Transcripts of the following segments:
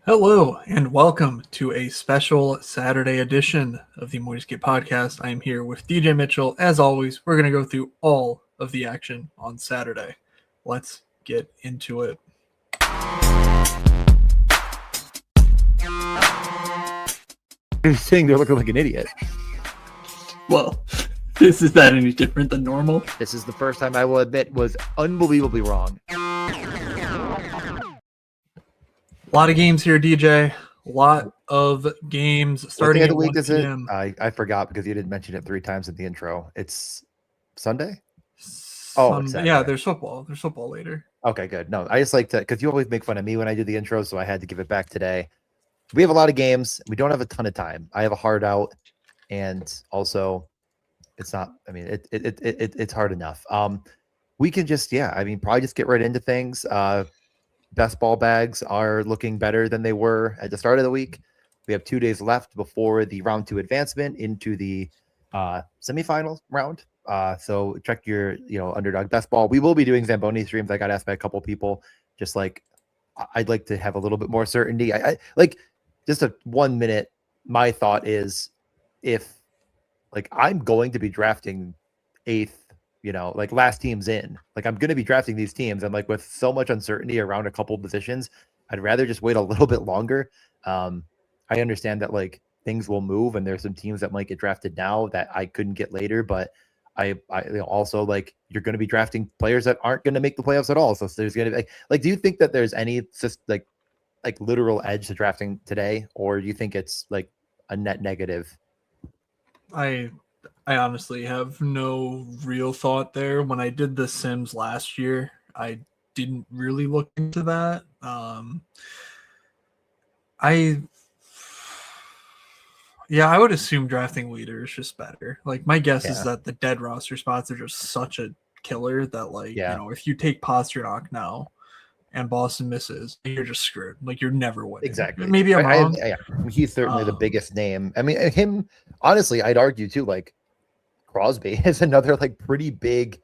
Hello and welcome to a special Saturday edition of the MoodsMarch podcast. I am here with DJ Mitchell. As always, we're going to go through all of the action on Saturday. Let's get into it. You're saying they're looking like an idiot. Well, is that any different than normal? This is the first time I will admit was unbelievably wrong. A lot of games here, DJ. A lot of games starting at 1 p.m. I forgot because you didn't mention it 3 times in the intro. It's Sunday? Yeah, there's football. There's football later. Okay, good. No, I just like to, because you always make fun of me when I do the intro, so I had to give it back today. We have a lot of games. We don't have a ton of time. I have a hard out, and also it's not, I mean, it's hard enough. We can just, probably just get right into things. Best ball bags are looking better than they were at the start of the week. We have 2 days left before the round 2 advancement into the semifinal round. So check your, underdog best ball. We will be doing Zamboni streams. I got asked by a couple people, just like, I'd like to have a little bit more certainty. I like just a 1 minute. My thought is if I'm going to be drafting 8th, last teams in, I'm going to be drafting these teams. And with so much uncertainty around a couple positions, I'd rather just wait a little bit longer. I understand that things will move and there's some teams that might get drafted now that I couldn't get later, but I also you're going to be drafting players that aren't going to make the playoffs at all. So there's going to be do you think that there's any just literal edge to drafting today, or do you think it's a net negative? I honestly have no real thought there. When I did the Sims last year, I didn't really look into that. I would assume drafting leader is just better. My guess is that the dead roster spots are just such a killer that if you take Pasternak now and Boston misses, you're just screwed. You're never winning. Exactly. Maybe I'm wrong. He's certainly the biggest name. I mean, him, honestly, I'd argue too, Crosby is another pretty big,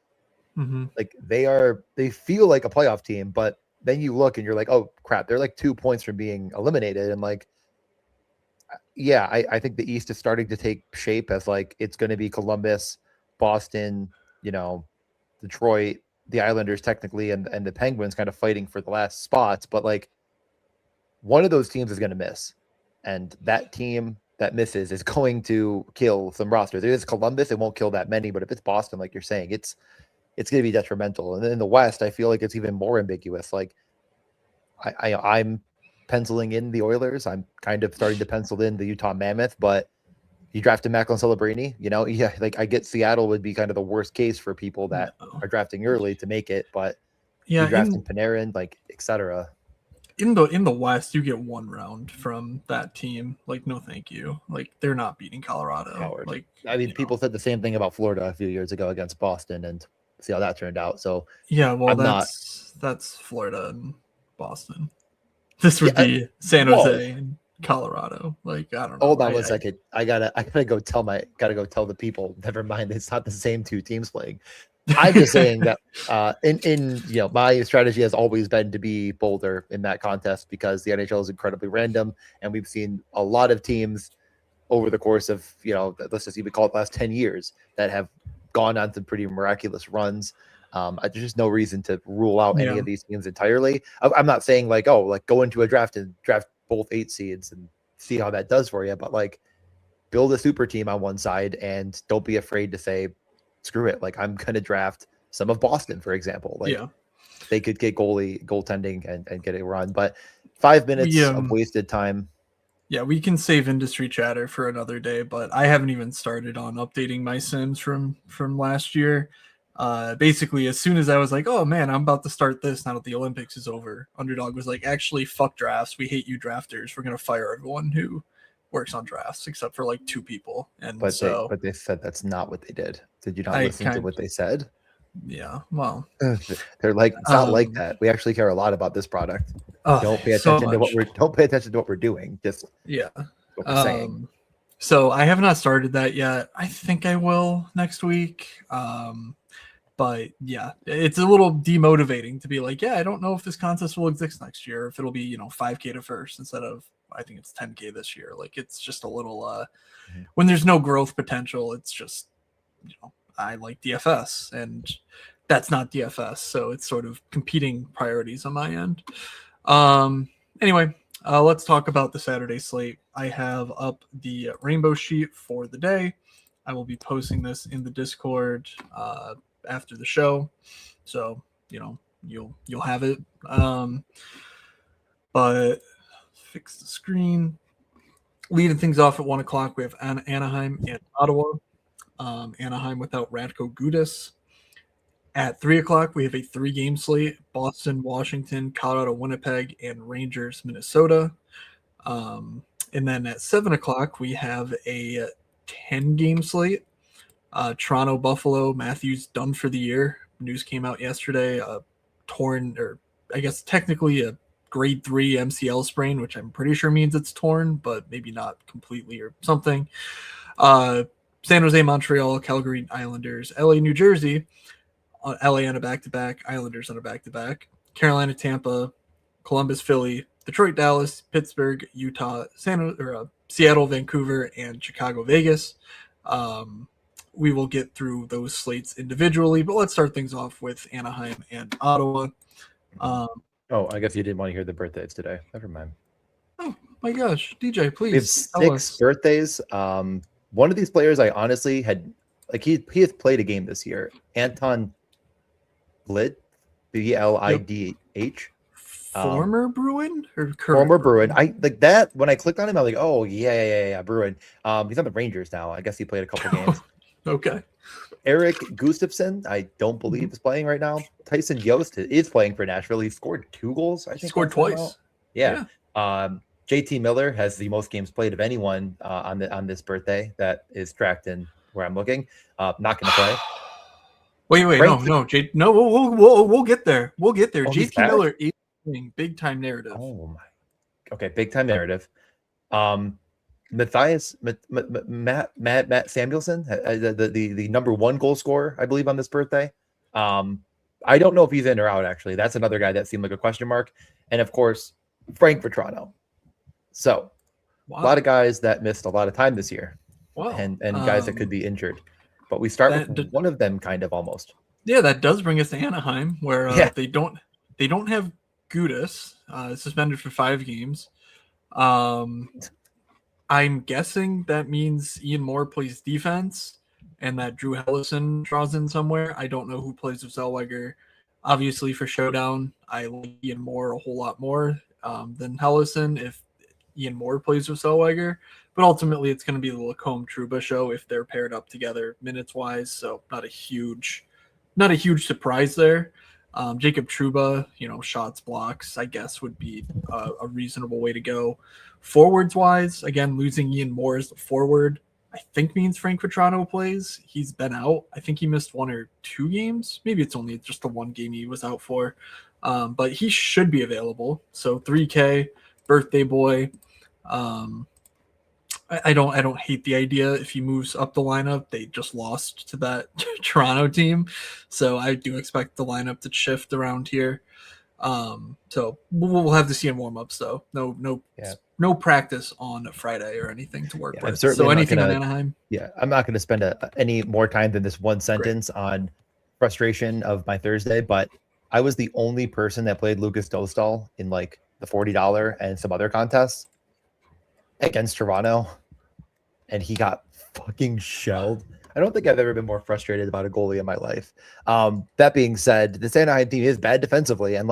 they feel like a playoff team, but then you look and you're like, oh crap, they're 2 points from being eliminated. And I think the East is starting to take shape as it's going to be Columbus, Boston, Detroit, the Islanders technically, and the Penguins kind of fighting for the last spots. But one of those teams is going to miss, and that team that misses is going to kill some rosters. If it's Columbus, it won't kill that many, but if it's Boston, like you're saying, it's going to be detrimental. And then in the West, I feel like it's even more ambiguous. I'm penciling in the Oilers. I'm kind of starting to pencil in the Utah Mammoth, but you drafted Macklin Celebrini, I get Seattle would be kind of the worst case for people that are drafting early to make it, but you're drafting Panarin, et cetera. In the West, you get 1 round from that team. No, thank you. They're not beating Colorado. People said the same thing about Florida a few years ago against Boston, and see how that turned out. So that's Florida and Boston. This would be San Jose and Colorado. I don't know. Hold on 1 second. I gotta go tell the people. Never mind, it's not the same 2 teams playing. I'm just saying that in my strategy has always been to be bolder in that contest because the NHL is incredibly random, and we've seen a lot of teams over the course of let's just even call it last 10 years that have gone on some pretty miraculous runs. There's just no reason to rule out any of these teams entirely. I'm not saying go into a draft and draft both 8 seeds and see how that does for you, but build a super team on one side and don't be afraid to say, screw it. I'm going to draft some of Boston, for example. They could get goaltending and get it run, but 5 minutes of wasted time. Yeah, we can save industry chatter for another day, but I haven't even started on updating my Sims from last year. Basically, as soon as I was oh man, I'm about to start this now that the Olympics is over, Underdog was actually, fuck drafts. We hate you drafters. We're going to fire everyone who works on drafts except for 2 people. And but they said that's not what they did. Did you not listen to what they said? Yeah, well, they're it's not like that. We actually care a lot about this product. Don't pay attention to what we're doing. Just what we're saying. So I have not started that yet. I think I will next week. But yeah, it's a little demotivating to be like, yeah, I don't know if this contest will exist next year, if it'll be 5K to first instead of I think it's 10K this year. Like it's just a little when there's no growth potential, it's just I like DFS and that's not DFS, so it's sort of competing priorities on my end. Anyway, let's talk about the Saturday slate. I have up the rainbow sheet for the day. I will be posting this in the Discord after the show, so you'll have it. But fix the screen. Leading things off at 1:00, we have Anaheim and Ottawa. Anaheim without Radko Gudas. At 3:00, we have a 3-game slate: Boston, Washington, Colorado, Winnipeg, and Rangers, Minnesota. And then at 7:00, we have a 10-game slate: Toronto, Buffalo, Matthews done for the year. News came out yesterday. Torn, or I guess technically a grade 3 MCL sprain, which I'm pretty sure means it's torn, but maybe not completely or something. San Jose, Montreal, Calgary, Islanders, LA, New Jersey. LA on a back-to-back, Islanders on a back-to-back, Carolina, Tampa, Columbus, Philly, Detroit, Dallas, Pittsburgh, Utah, Seattle, Vancouver, and Chicago, Vegas. We will get through those slates individually, but let's start things off with Anaheim and Ottawa. I guess you didn't want to hear the birthdays today. Never mind. Oh my gosh, DJ, please. We have 6 birthdays. One of these players I honestly had, like he has played a game this year. Anton Blid, Blidh. Former Bruin or current? Former Bruin. I like that when I clicked on him, I'm like, oh yeah, Bruin. He's on the Rangers now. I guess he played a couple games. Okay. Eric Gustafsson, I don't believe is playing right now. Tyson Yost is playing for Nashville. He scored 2 goals. I think he scored twice. Yeah. JT Miller has the most games played of anyone on this birthday that is tracked in where I'm looking. Not going to play. Wait, we'll get there. We'll get there. Oh, JT Miller is playing big time narrative. Oh my. Okay, big time narrative. Matt Samuelson, the number 1 goal scorer, I believe, on this birthday. I don't know if he's in or out, actually. That's another guy that seemed like a question mark. And of course, Frank Vetrano. So a lot of guys that missed a lot of time this year. Wow. And guys that could be injured. But we start with one of them kind of almost. Yeah, that does bring us to Anaheim, where they don't have Gudas, suspended for 5 games. I'm guessing that means Ian Moore plays defense and that Drew Hellison draws in somewhere. I don't know who plays with Zellweger. Obviously, for Showdown, I like Ian Moore a whole lot more than Hellison if Ian Moore plays with Zellweger. But ultimately, it's going to be the Lacombe Trouba show if they're paired up together minutes-wise. So not a huge surprise there. Jacob Trouba, shots, blocks, I guess would be a reasonable way to go. Forwards-wise, again, losing Ian Moore as the forward, I think means Frank Vetrano plays. He's been out. I think he missed 1 or 2 games. Maybe it's only just the 1 game he was out for. But he should be available. So 3K, birthday boy. I don't hate the idea if he moves up the lineup. They just lost to that Toronto team, so I do expect the lineup to shift around here. So we'll have to see in warm-ups though. No practice on Friday or anything to work with. So anything on Anaheim? Yeah, I'm not going to spend any more time than this one sentence on frustration of my Thursday, but I was the only person that played Lucas Dostal in like the $40 and some other contests against Toronto, and he got fucking shelled. I don't think I've ever been more frustrated about a goalie in my life. That being said, the Anaheim team is bad defensively, and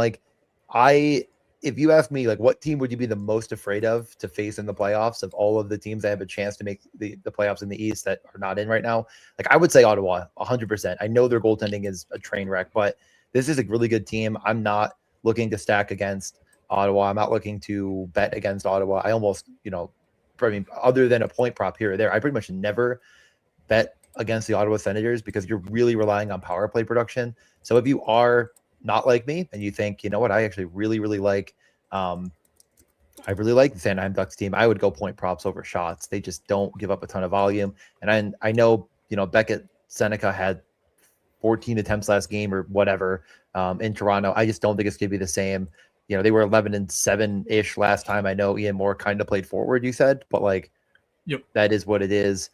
if you ask me, like, what team would you be the most afraid of to face in the playoffs of all of the teams that have a chance to make the playoffs in the East that are not in right now? Like, I would say Ottawa, 100%. I know their goaltending is a train wreck, but this is a really good team. I'm not looking to stack against Ottawa. I'm not looking to bet against Ottawa. I almost, other than a point prop here or there, I pretty much never bet against the Ottawa Senators because you're really relying on power play production. So if you are not like me and you think, you know what, I actually really like the San Anaheim Ducks team, I would go point props over shots. They just don't give up a ton of volume. And I know, Beckett Seneca had 14 attempts last game or whatever in Toronto. I just don't think it's going to be the same. You know, they were 11-7-ish last time. I know Ian Moore kind of played forward, you said, but like, that is what it is.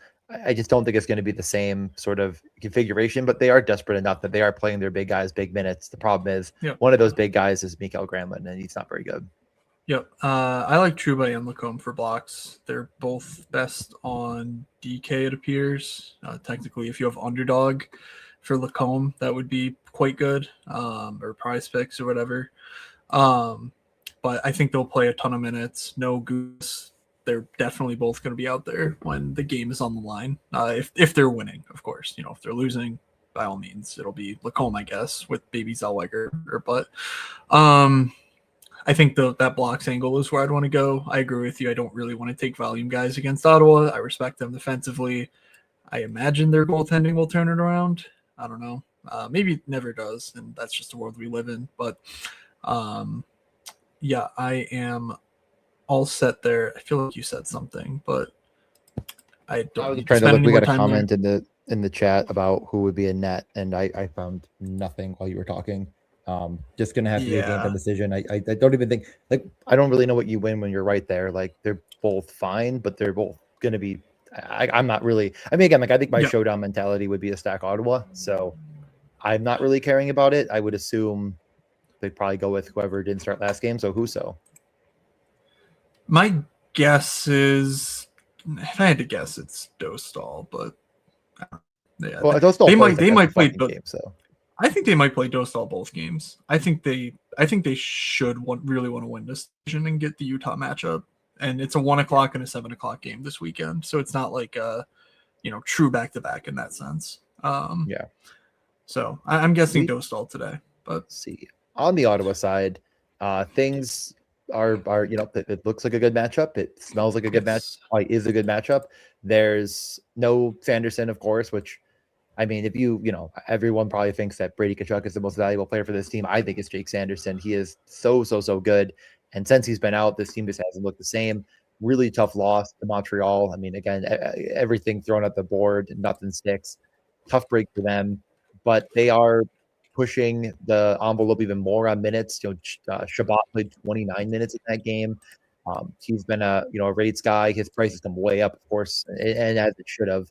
I just don't think it's going to be the same sort of configuration, but they are desperate enough that they are playing their big guys, big minutes. The problem is one of those big guys is Mikael Granlund, and he's not very good. Yep. I like Trouba and Lacombe for blocks. They're both best on DK, it appears. Technically, if you have underdog for Lacombe, that would be quite good, or prize picks or whatever. But I think they'll play a ton of minutes. No Goose. They're definitely both going to be out there when the game is on the line. If they're winning, of course. You know, if they're losing, by all means, it'll be Lacombe, I guess, with Baby Zellweger. But I think that blocks angle is where I'd want to go. I agree with you. I don't really want to take volume guys against Ottawa. I respect them defensively. I imagine their goaltending will turn it around. I don't know. Maybe it never does, and that's just the world we live in. But yeah, I am all set there. I feel like you said something, but I don't. I was trying to look. We got a comment in the chat about who would be a net, and I found nothing while you were talking. Just gonna have to be a game time decision. I don't even think, like, I don't really know what you win when you're right there. Like, they're both fine, but they're both gonna be. I'm not really. I mean, again, like, I think my showdown mentality would be to stack Ottawa, so I'm not really caring about it. I would assume they'd probably go with whoever didn't start last game. So Husso. My guess is, if I had to guess, it's Dostal, but yeah, well, Dostal they might play game, so. I think they might play Dostal both games. I think they should really want to win this division and get the Utah matchup. And it's a 1 o'clock and a 7 o'clock game this weekend, so it's not like true back to back in that sense. Yeah. So I'm guessing Dostal today. But let's see, on the Ottawa side, things are it looks like a good matchup. It smells like a good match. Is a good matchup. There's no Sanderson, of course, which, I mean, if everyone probably thinks that Brady Tkachuk is the most valuable player for this team. I think it's Jake Sanderson. He is so good. And since he's been out, this team just hasn't looked the same. Really tough loss to Montreal. I mean, again, everything thrown at the board, nothing sticks. Tough break for them, but they are pushing the envelope even more on minutes. Shabbat played 29 minutes in that game. He's been a rates guy. His price has come way up, of course, and as it should have,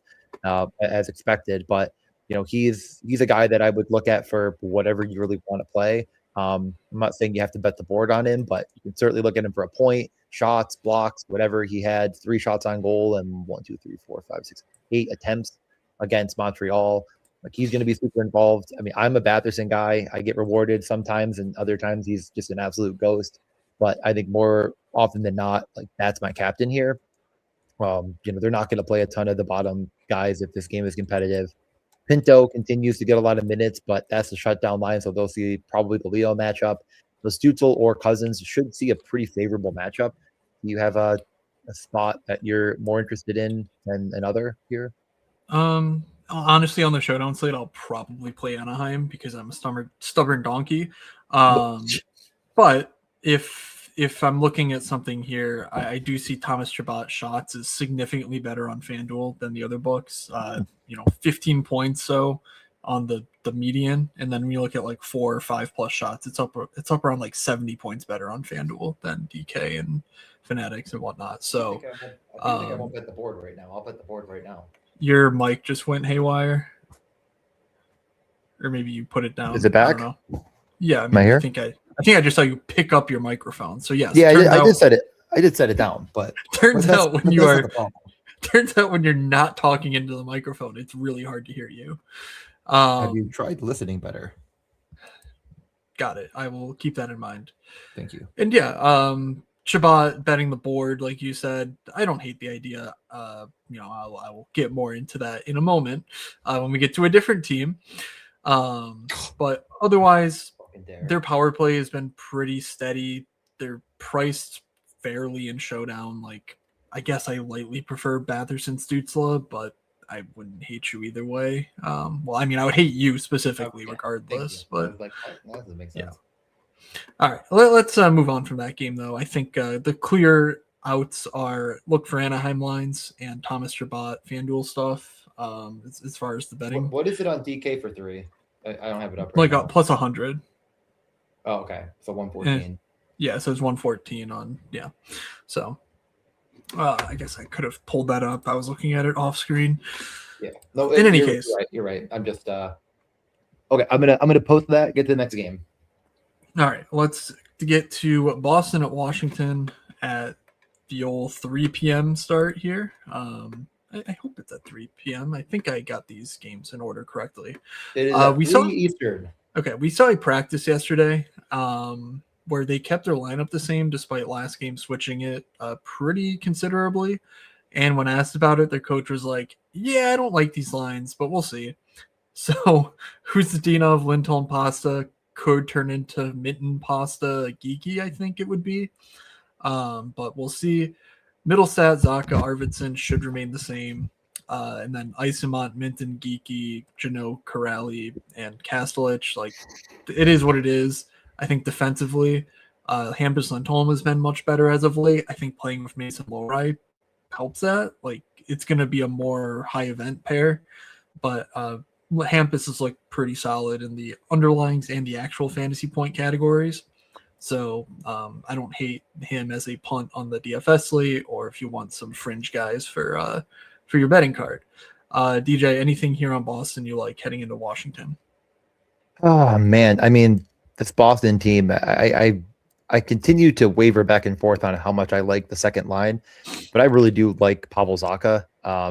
as expected. But he's a guy that I would look at for whatever you really want to play. I'm not saying you have to bet the board on him, but you can certainly look at him for a point, shots, blocks, whatever. He had 3 shots on goal and 8 attempts against Montreal. Like, he's going to be super involved. I mean, I'm a Batherson guy. I get rewarded sometimes, and other times he's just an absolute ghost. But I think more often than not, like, that's my captain here. They're not going to play a ton of the bottom guys if this game is competitive. Pinto continues to get a lot of minutes, but that's the shutdown line, so they'll see probably the Leo matchup. The Stutzel or Cousins should see a pretty favorable matchup. Do you have a spot that you're more interested in than another here? Honestly, on the showdown slate, I'll probably play Anaheim because I'm a stubborn donkey. But if I'm looking at something here, I do see Thomas Chabot shots is significantly better on FanDuel than the other books. 15 points so on the median, and then when you look at like 4 or 5 plus shots, it's up around like 70 points better on FanDuel than DK and Fanatics and whatnot. So I think I won't bet the board right now. I'll bet the board right now. Your mic just went haywire, or maybe you put it down. Is it back? I don't know. Yeah, am I here? I think I just saw you pick up your microphone. So yes. Yeah, I did set it down, but turns out when you're not talking into the microphone, it's really hard to hear you. Have you tried listening better? Got it. I will keep that in mind. Thank you. And yeah, Chabot betting the board, like you said, I don't hate the idea. I will get more into that in a moment when we get to a different team. But otherwise, their power play has been pretty steady. They're priced fairly in showdown. Like, I guess I lightly prefer Batherson Stützle, but I wouldn't hate you either way. Well, I mean, I would hate you specifically regardless. But that doesn't make sense. Yeah. All right, let's move on from that game, though. I think the clear outs are look for Anaheim lines and Thomas Chabot FanDuel stuff as far as the betting. What is it on DK for 3? I don't have it up right like now. plus 100. Oh, okay. So 114. Yeah, so it's 114 on, yeah. So I guess I could have pulled that up. I was looking at it off screen. Yeah. No, in any case. You're right. I'm just okay, I'm gonna post that, get to the next game. All right, let's get to Boston at Washington at the old 3 p.m. start here. I hope it's at 3 p.m. I think I got these games in order correctly. It is at 3 Eastern. Okay, we saw a practice yesterday where they kept their lineup the same despite last game switching it pretty considerably. And when asked about it, their coach was like, yeah, I don't like these lines, but we'll see. So Hussetinov, Lindholm, Pasta could turn into Mitten, Pasta, Geeky, I think it would be. But we'll see. Middlestat, Zaka, Arvidsson should remain the same. And then Isamont, Minton, Geeky, Janot, Corrali, and Kastelich. Like, it is what it is. I think defensively, Hampus Lindholm has been much better as of late. I think playing with Mason Lohrei helps that. Like, it's going to be a more high event pair. But Hampus has looked pretty solid in the underlyings and the actual fantasy point categories. So I don't hate him as a punt on the DFS slate, or if you want some fringe guys for your betting card. DJ, anything here on Boston you like heading into Washington? Oh man, I mean, this Boston team, I continue to waver back and forth on how much I like the second line, but I really do like Pavel Zacha.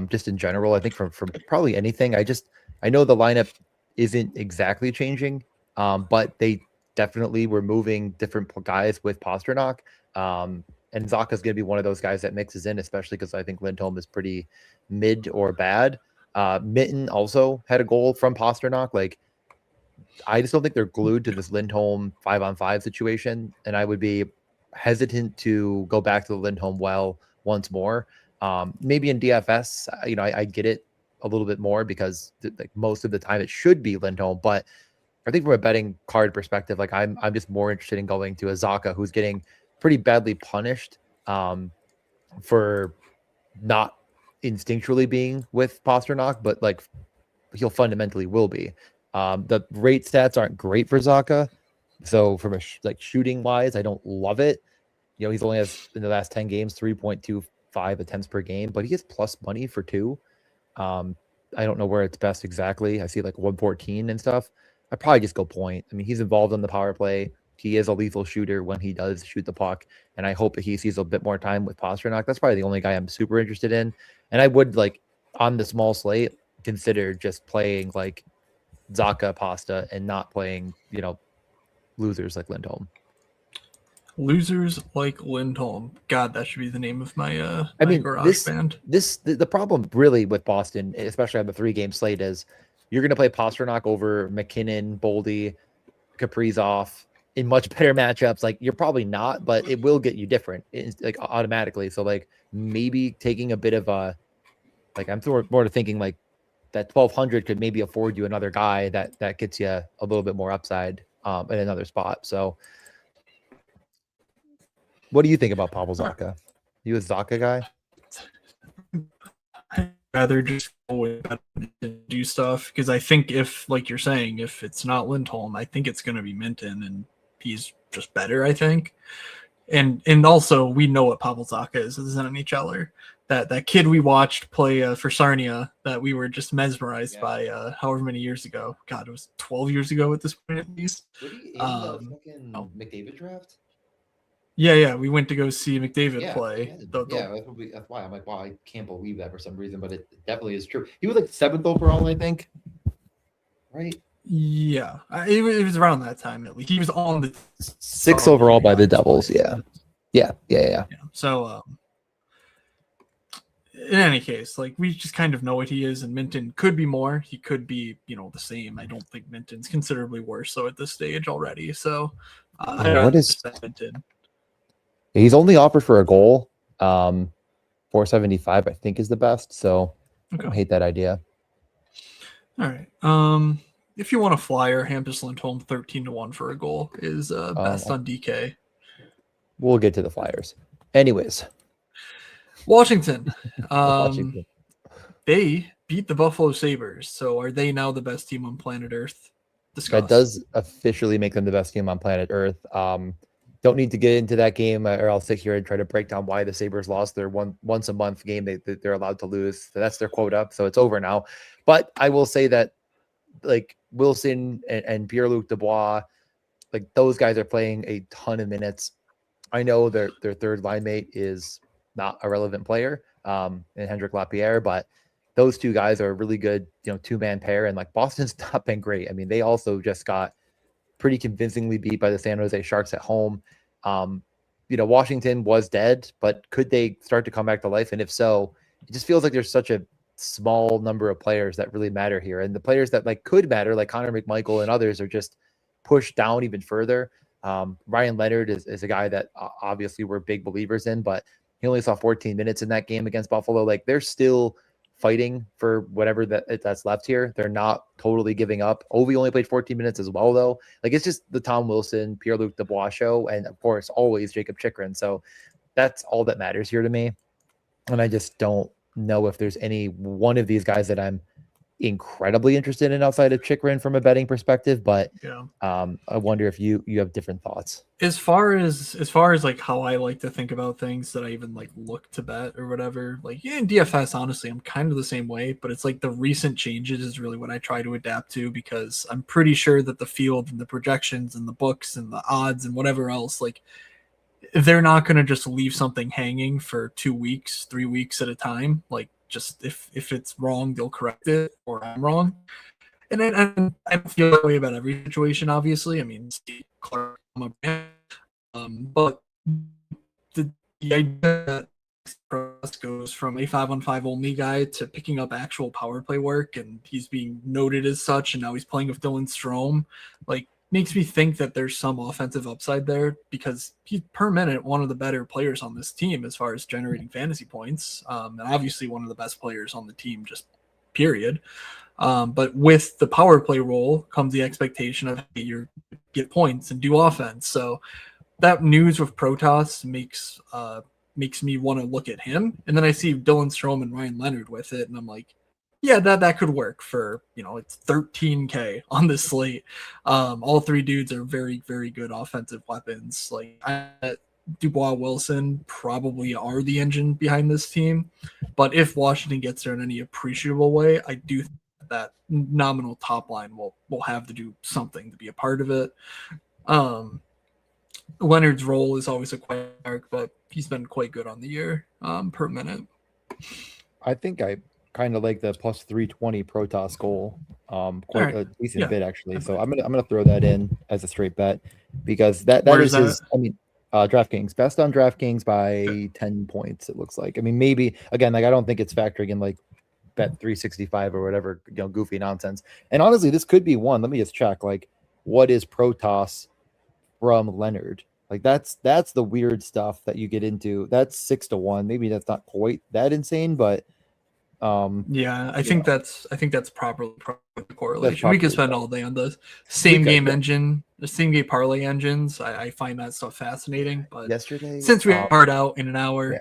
Just in general, I think from probably anything, I know the lineup isn't exactly changing, but they definitely were moving different guys with Pasternak. And Zacha's going to be one of those guys that mixes in, especially because I think Lindholm is pretty mid or bad. Mitten also had a goal from Pasternak. Like, I just don't think they're glued to this Lindholm 5-on-5 situation. And I would be hesitant to go back to the Lindholm well once more. Maybe in DFS, I get it a little bit more because like most of the time it should be Lindholm, but I think from a betting card perspective, like I'm just more interested in going to a Zacha who's getting pretty badly punished for not instinctually being with Pasternak, but like he'll fundamentally will be. The rate stats aren't great for Zacha, so from a shooting wise, I don't love it. He's only has in the last 10 games 3.25 attempts per game, but he gets plus money for 2. I don't know where it's best exactly. I see like 114 and stuff. I probably just go point. I mean, he's involved in the power play. He is a lethal shooter when he does shoot the puck, and I hope that he sees a bit more time with Pasternak. That's probably the only guy I'm super interested in. And I would, like, on the small slate, consider just playing like Zacha, Pasta, and not playing, losers like Lindholm. Losers like Lindholm. God, that should be the name of my garage band. The problem really with Boston, especially on the 3-game slate, is you're going to play Pasternak over McKinnon, Boldy, Kaprizov in much better matchups. Like, you're probably not, but it will get you different, like, automatically. So, like, maybe taking a bit of a, like, I'm more to thinking like that 1,200 could maybe afford you another guy that gets you a little bit more upside in another spot. So, what do you think about Pavel Zacha? You a Zacha guy? I'd rather just go with that and do stuff, because I think if, like you're saying, if it's not Lindholm, I think it's going to be Minton, and he's just better, I think. And also, we know what Pavel Zacha is as an NHLer. That kid we watched play for Sarnia that we were just mesmerized by however many years ago. God, it was 12 years ago at this point at least. Were he in the fucking McDavid draft? Yeah, we went to go see McDavid play. That's why I'm like, wow, I can't believe that for some reason, but it definitely is true. He was like 7th overall, I think. Right? Yeah, it was around that time at least. He was on the 6th overall by the Devils. Yeah. So, in any case, like, we just kind of know what he is, and Minton could be more. He could be, the same. I don't think Minton's considerably worse so at this stage already. So, what is Minton? He's only offered for a goal. 475, I think, is the best. So I don't hate that idea. All right. If you want a flyer, Hampus Lindholm 13-1 for a goal is best on DK. We'll get to the Flyers. Anyways. Washington. They beat the Buffalo Sabres. So are they now the best team on planet Earth discuss. That does officially make them the best team on planet Earth. Don't need to get into that game, or I'll sit here and try to break down why the Sabres lost their once a month game they're allowed to lose. So that's their quota, so it's over now. But I will say that like Wilson and Pierre-Luc Dubois, like those guys are playing a ton of minutes. I know their third line mate is not a relevant player, and Hendrik Lapierre, but those two guys are a really good, two-man pair. And like Boston's not been great. I mean, they also just got pretty convincingly beat by the San Jose Sharks at home. Washington was dead, but could they start to come back to life? And if so, it just feels like there's such a small number of players that really matter here. And the players that like could matter, like Connor McMichael and others, are just pushed down even further. Ryan Leonard is a guy that obviously we're big believers in, but he only saw 14 minutes in that game against Buffalo. Like they're still fighting for whatever that's left here. They're not totally giving up. Ovi only played 14 minutes as well, though. Like it's just the Tom Wilson, Pierre-Luc Dubois show, and of course always Jacob Chychrun. So that's all that matters here to me. And I just don't know if there's any one of these guys that I'm incredibly interested in outside of Chychrun from a betting perspective, but I wonder if you have different thoughts. As far as like how I like to think about things that I even like look to bet or whatever, like in DFS, honestly, I'm kind of the same way, but it's like the recent changes is really what I try to adapt to, because I'm pretty sure that the field and the projections and the books and the odds and whatever else, like they're not going to just leave something hanging for 2 weeks, 3 weeks at a time. Like just if it's wrong, they'll correct it, or I'm wrong. And then I don't feel that way about every situation, obviously. I mean, Steve Clark, but the idea that goes from a 5-on-5 only guy to picking up actual power play work, and he's being noted as such, and now he's playing with Dylan Strome, like makes me think that there's some offensive upside there, because he's per minute one of the better players on this team as far as generating fantasy points, and obviously one of the best players on the team, just period. But with the power play role comes the expectation of, hey, you get points and do offense. So that news with Protoss makes me want to look at him. And then I see Dylan Strome and Ryan Leonard with it, and I'm like, yeah, that could work for, it's 13K on this slate. All three dudes are very, very good offensive weapons. Like Dubois, Wilson probably are the engine behind this team. But if Washington gets there in any appreciable way, I do think that nominal top line will have to do something to be a part of it. Leonard's role is always a question mark, but he's been quite good on the year per minute. I think I kind of like the plus 320 Protoss goal, quite a decent bit actually. So I'm gonna throw that in as a straight bet, because that is his. I mean, DraftKings best on DraftKings by 10 points. It looks like. I mean, maybe again, like I don't think it's factoring in like bet 365 or whatever, goofy nonsense. And honestly, this could be one. Let me just check. Like, what is Protoss from Leonard? Like that's the weird stuff that you get into. That's 6-1. Maybe that's not quite that insane, but I think that's properly correlation. We could spend all day on the same game parlay engines. I find that stuff fascinating. But yesterday, since we hard out in an hour,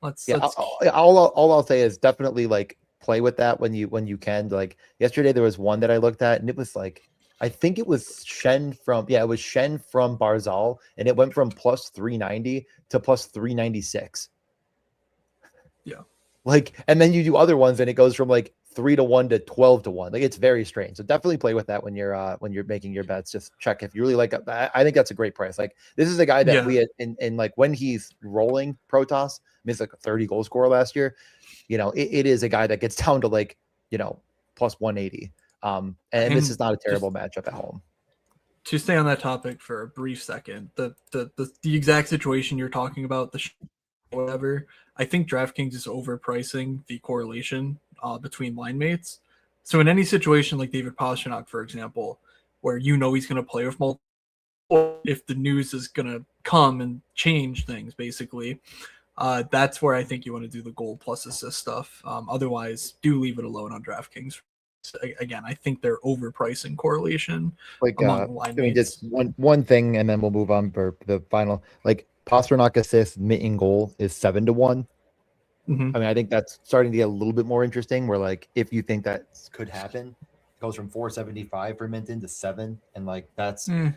let's all I'll say is definitely like play with that when you can. Like yesterday, there was one that I looked at, and it was like, I think it was Shen from Barzal, and it went from plus 390 to plus 396. Yeah. Like, and then you do other ones and it goes from like 3-1 to 12-1. Like it's very strange. So definitely play with that when you're making your bets. Just check if you really like it. I think that's a great price. Like this is a guy that we had in like when he's rolling Protoss, I mean, it's like a 30 goal scorer last year. It is a guy that gets down to like, plus 180. And this is not a terrible matchup at home. To stay on that topic for a brief second, the exact situation you're talking about, whatever, I think DraftKings is overpricing the correlation between line mates. So in any situation like David Pastrnak, for example, where he's going to play with multiple, if the news is going to come and change things, basically, that's where I think you want to do the goal plus assist stuff. Otherwise, do leave it alone on DraftKings. Again, I think they're overpricing correlation among line mates. Just one thing, and then we'll move on for the final. Like Pastrnak assist, mitten goal is 7-1. I mean, I think that's starting to get a little bit more interesting. Where like, if you think that could happen, goes from 475 for Minton to 7, and like that's. Eh,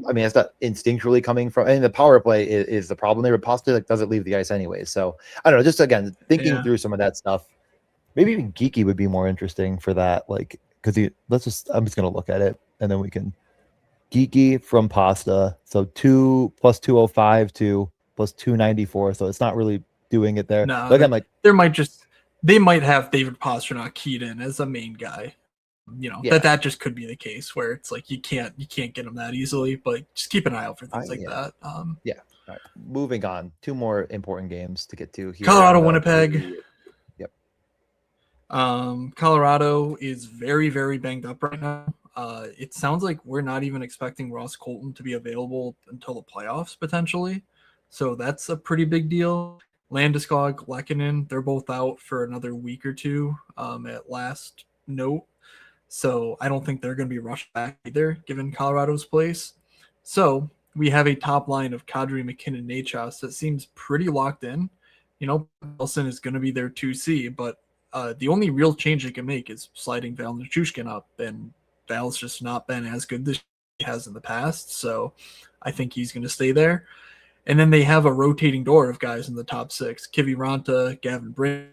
I mean, it's not instinctually coming from, and the power play is the problem there. But Pasta like doesn't leave the ice anyway, so I don't know. Just again thinking Yeah. through some of that stuff. Maybe even Geeky would be more interesting for that, like because I'm just gonna look at it and then we can Geeky from Pasta. So 2 plus 205 to plus 294. So it's not really doing it there. No, But again, like they might have David Pastrnak keyed in as a main guy. Yeah. that just could be the case where it's like you can't get him that easily, but just keep an eye out for things like that. Yeah. All right. Moving on. 2 more important games to get to here. Colorado, Winnipeg. Yep. Colorado is very, very banged up right now. It sounds like we're not even expecting Ross Colton to be available until the playoffs potentially. So that's a pretty big deal. Landeskog, Lehkonen, they're both out for another week or two at last note. So I don't think they're going to be rushed back either, given Colorado's place. So we have a top line of Kadri, McKinnon, Nachos that seems pretty locked in. Nelson is going to be their 2C, but the only real change they can make is sliding Val Nichushkin up, and Val's just not been as good as he has in the past. So I think he's going to stay there. And then they have a rotating door of guys in the top 6. Kivi Ranta, Gavin Brink,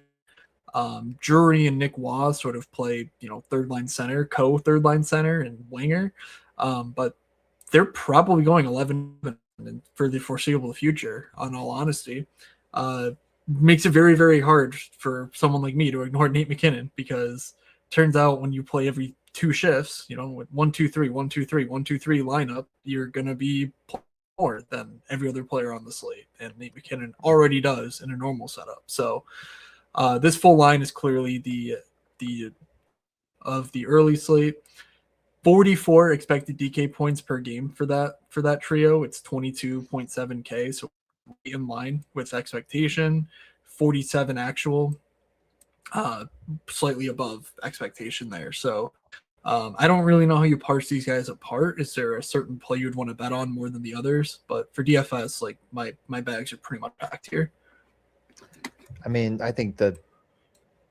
Drury and Nick Waugh sort of play, third line center, third line center and winger. But they're probably going 11 for the foreseeable future, on all honesty. Makes it very, very hard for someone like me to ignore Nate McKinnon, because turns out when you play every 2 shifts, with 1-2-3, 1-2-3, 1-2-3 lineup, you're going to be more than every other player on the slate. And Nate McKinnon already does in a normal setup. So this full line is clearly the of the early slate. 44 expected DK points per game for that trio. It's 22.7K, so in line with expectation. 47 actual, slightly above expectation there. So I don't really know how you parse these guys apart. Is there a certain play you'd want to bet on more than the others? But for DFS, like my bags are pretty much packed here. I mean, I think that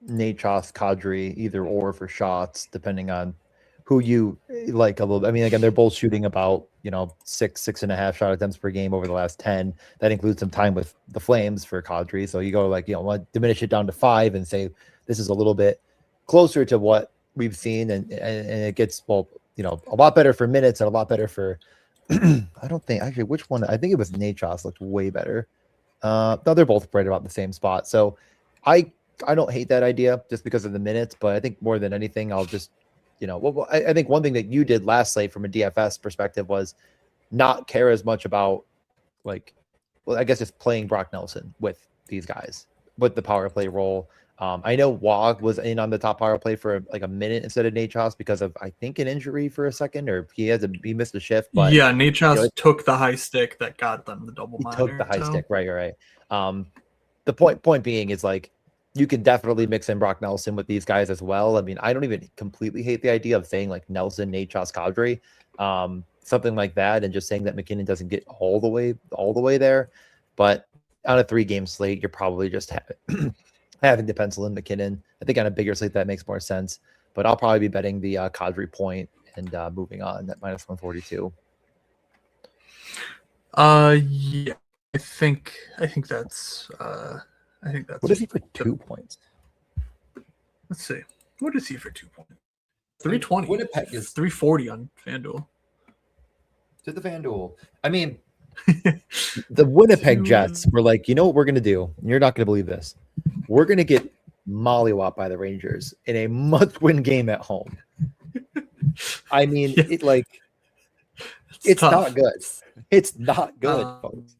Nachos, Kadri, either or for shots, depending on who you like a little bit. I mean, again, they're both shooting about, 6.5 shot attempts per game over the last 10. That includes some time with the Flames for Kadri. So you go diminish it down to 5 and say this is a little bit closer to what we've seen, and it gets a lot better for minutes and a lot better for I don't think actually which one. I think it was Nachos looked way better. No, they're both right about the same spot. So I don't hate that idea just because of the minutes, but I think more than anything, I'll just I think one thing that you did last slate from a DFS perspective was not care as much about I guess just playing Brock Nelson with these guys with the power play role. I know Wog was in on the top power play for like a minute instead of Nachos because of, I think, an injury for a second, or he missed a shift. But yeah, Nachos took the high stick that got them the double minor. He took the high stick, right. The point being is you can definitely mix in Brock Nelson with these guys as well. I mean, I don't even completely hate the idea of saying like Nelson, Nachos, Kadri, something like that, and just saying that McKinnon doesn't get all the way there. But on a 3-game slate, you're probably just having to pencil in McKinnon. I think on a bigger slate that makes more sense. But I'll probably be betting the Kadri point and moving on at minus 142. Yeah, I think that's. What is he for 2 points? Let's see. What is he for 2 points? 320. Winnipeg is 340 on FanDuel. To the FanDuel. I mean, the Winnipeg Jets were like, you know what we're going to do? You're not going to believe this. We're going to get mollywopped by the Rangers in a must-win game at home. I mean, it's not good. It's not good, folks.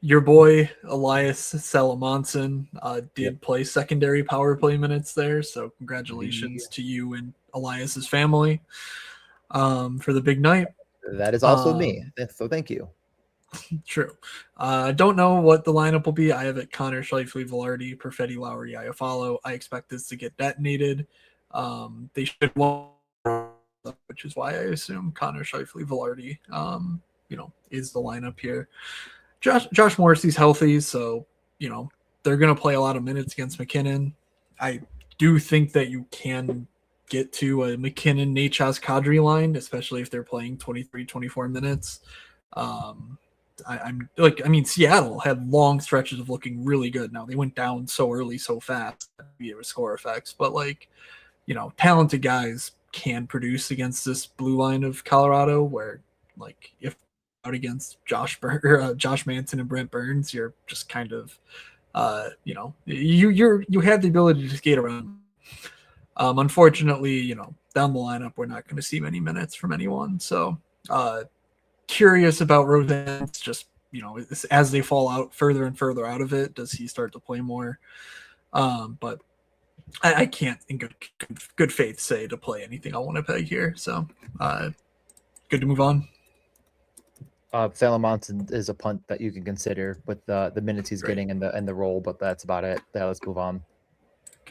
Your boy Elias Salamonson did play secondary power play minutes there, so congratulations to you and Elias's family for the big night. That is also me, so thank you. True. Don't know what the lineup will be. I have it Connor, Scheifele, Velarde, Perfetti, Lowry, Iafallo. I expect this to get detonated. They should win, which is why I assume Connor, Scheifele, Velarde, is the lineup here. Josh Morrissey's healthy, so they're going to play a lot of minutes against McKinnon. I do think that you can get to a McKinnon, Nachos, Kadri line, especially if they're playing 23, 24 minutes. Seattle had long stretches of looking really good. Now they went down so early, so fast, it was score effects, but talented guys can produce against this blue line of Colorado, where if out against Josh Manson and Brent Burns, you're just kind of, you have the ability to skate around. Unfortunately, down the lineup, we're not going to see many minutes from anyone. So, curious about Rosen. Just as they fall out further and further out of it, does he start to play more? But I can't in good faith say to play anything on Winnipeg here. So, good to move on. Salem Monson is a punt that you can consider with the minutes he's getting and the role, but that's about it. Let's move on.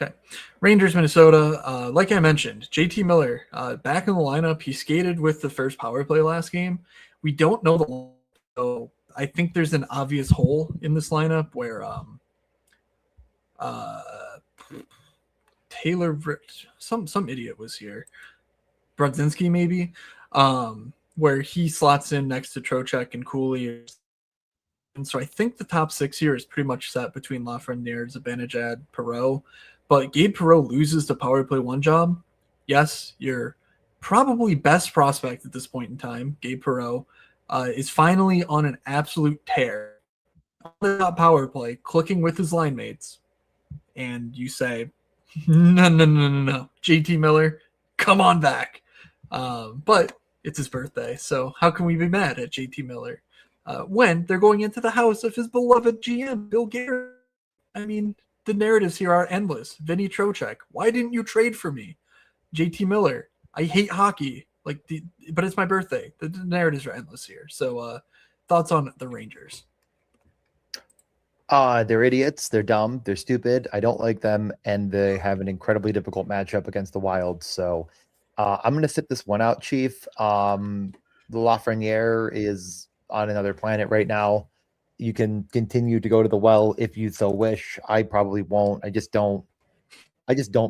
Okay. Rangers, Minnesota. Like I mentioned, JT Miller back in the lineup. He skated with the first power play last game. We don't know so I think there's an obvious hole in this lineup where Taylor, some idiot was here. Brodzinski maybe, where he slots in next to Trocheck and Cooley. And so I think the top six here is pretty much set between Lafreniere, Zibanejad, Perreault. But Gabe Perreault loses the power play one job. Yes, your probably best prospect at this point in time, Gabe Perreault, is finally on an absolute tear on the top power play, clicking with his line mates. And you say, no. JT Miller, come on back. But it's his birthday, so how can we be mad at JT Miller when they're going into the house of his beloved GM, Bill Garrett? I mean, the narratives here are endless. Vinny Trocheck, why didn't you trade for me? JT Miller, I hate hockey, but it's my birthday. The narratives are endless here. So, thoughts on the Rangers? They're idiots. They're dumb. They're stupid. I don't like them, and they have an incredibly difficult matchup against the Wild. So, I'm going to sit this one out, Chief. Lafreniere is on another planet right now. You can continue to go to the well if you so wish. I probably won't. I just don't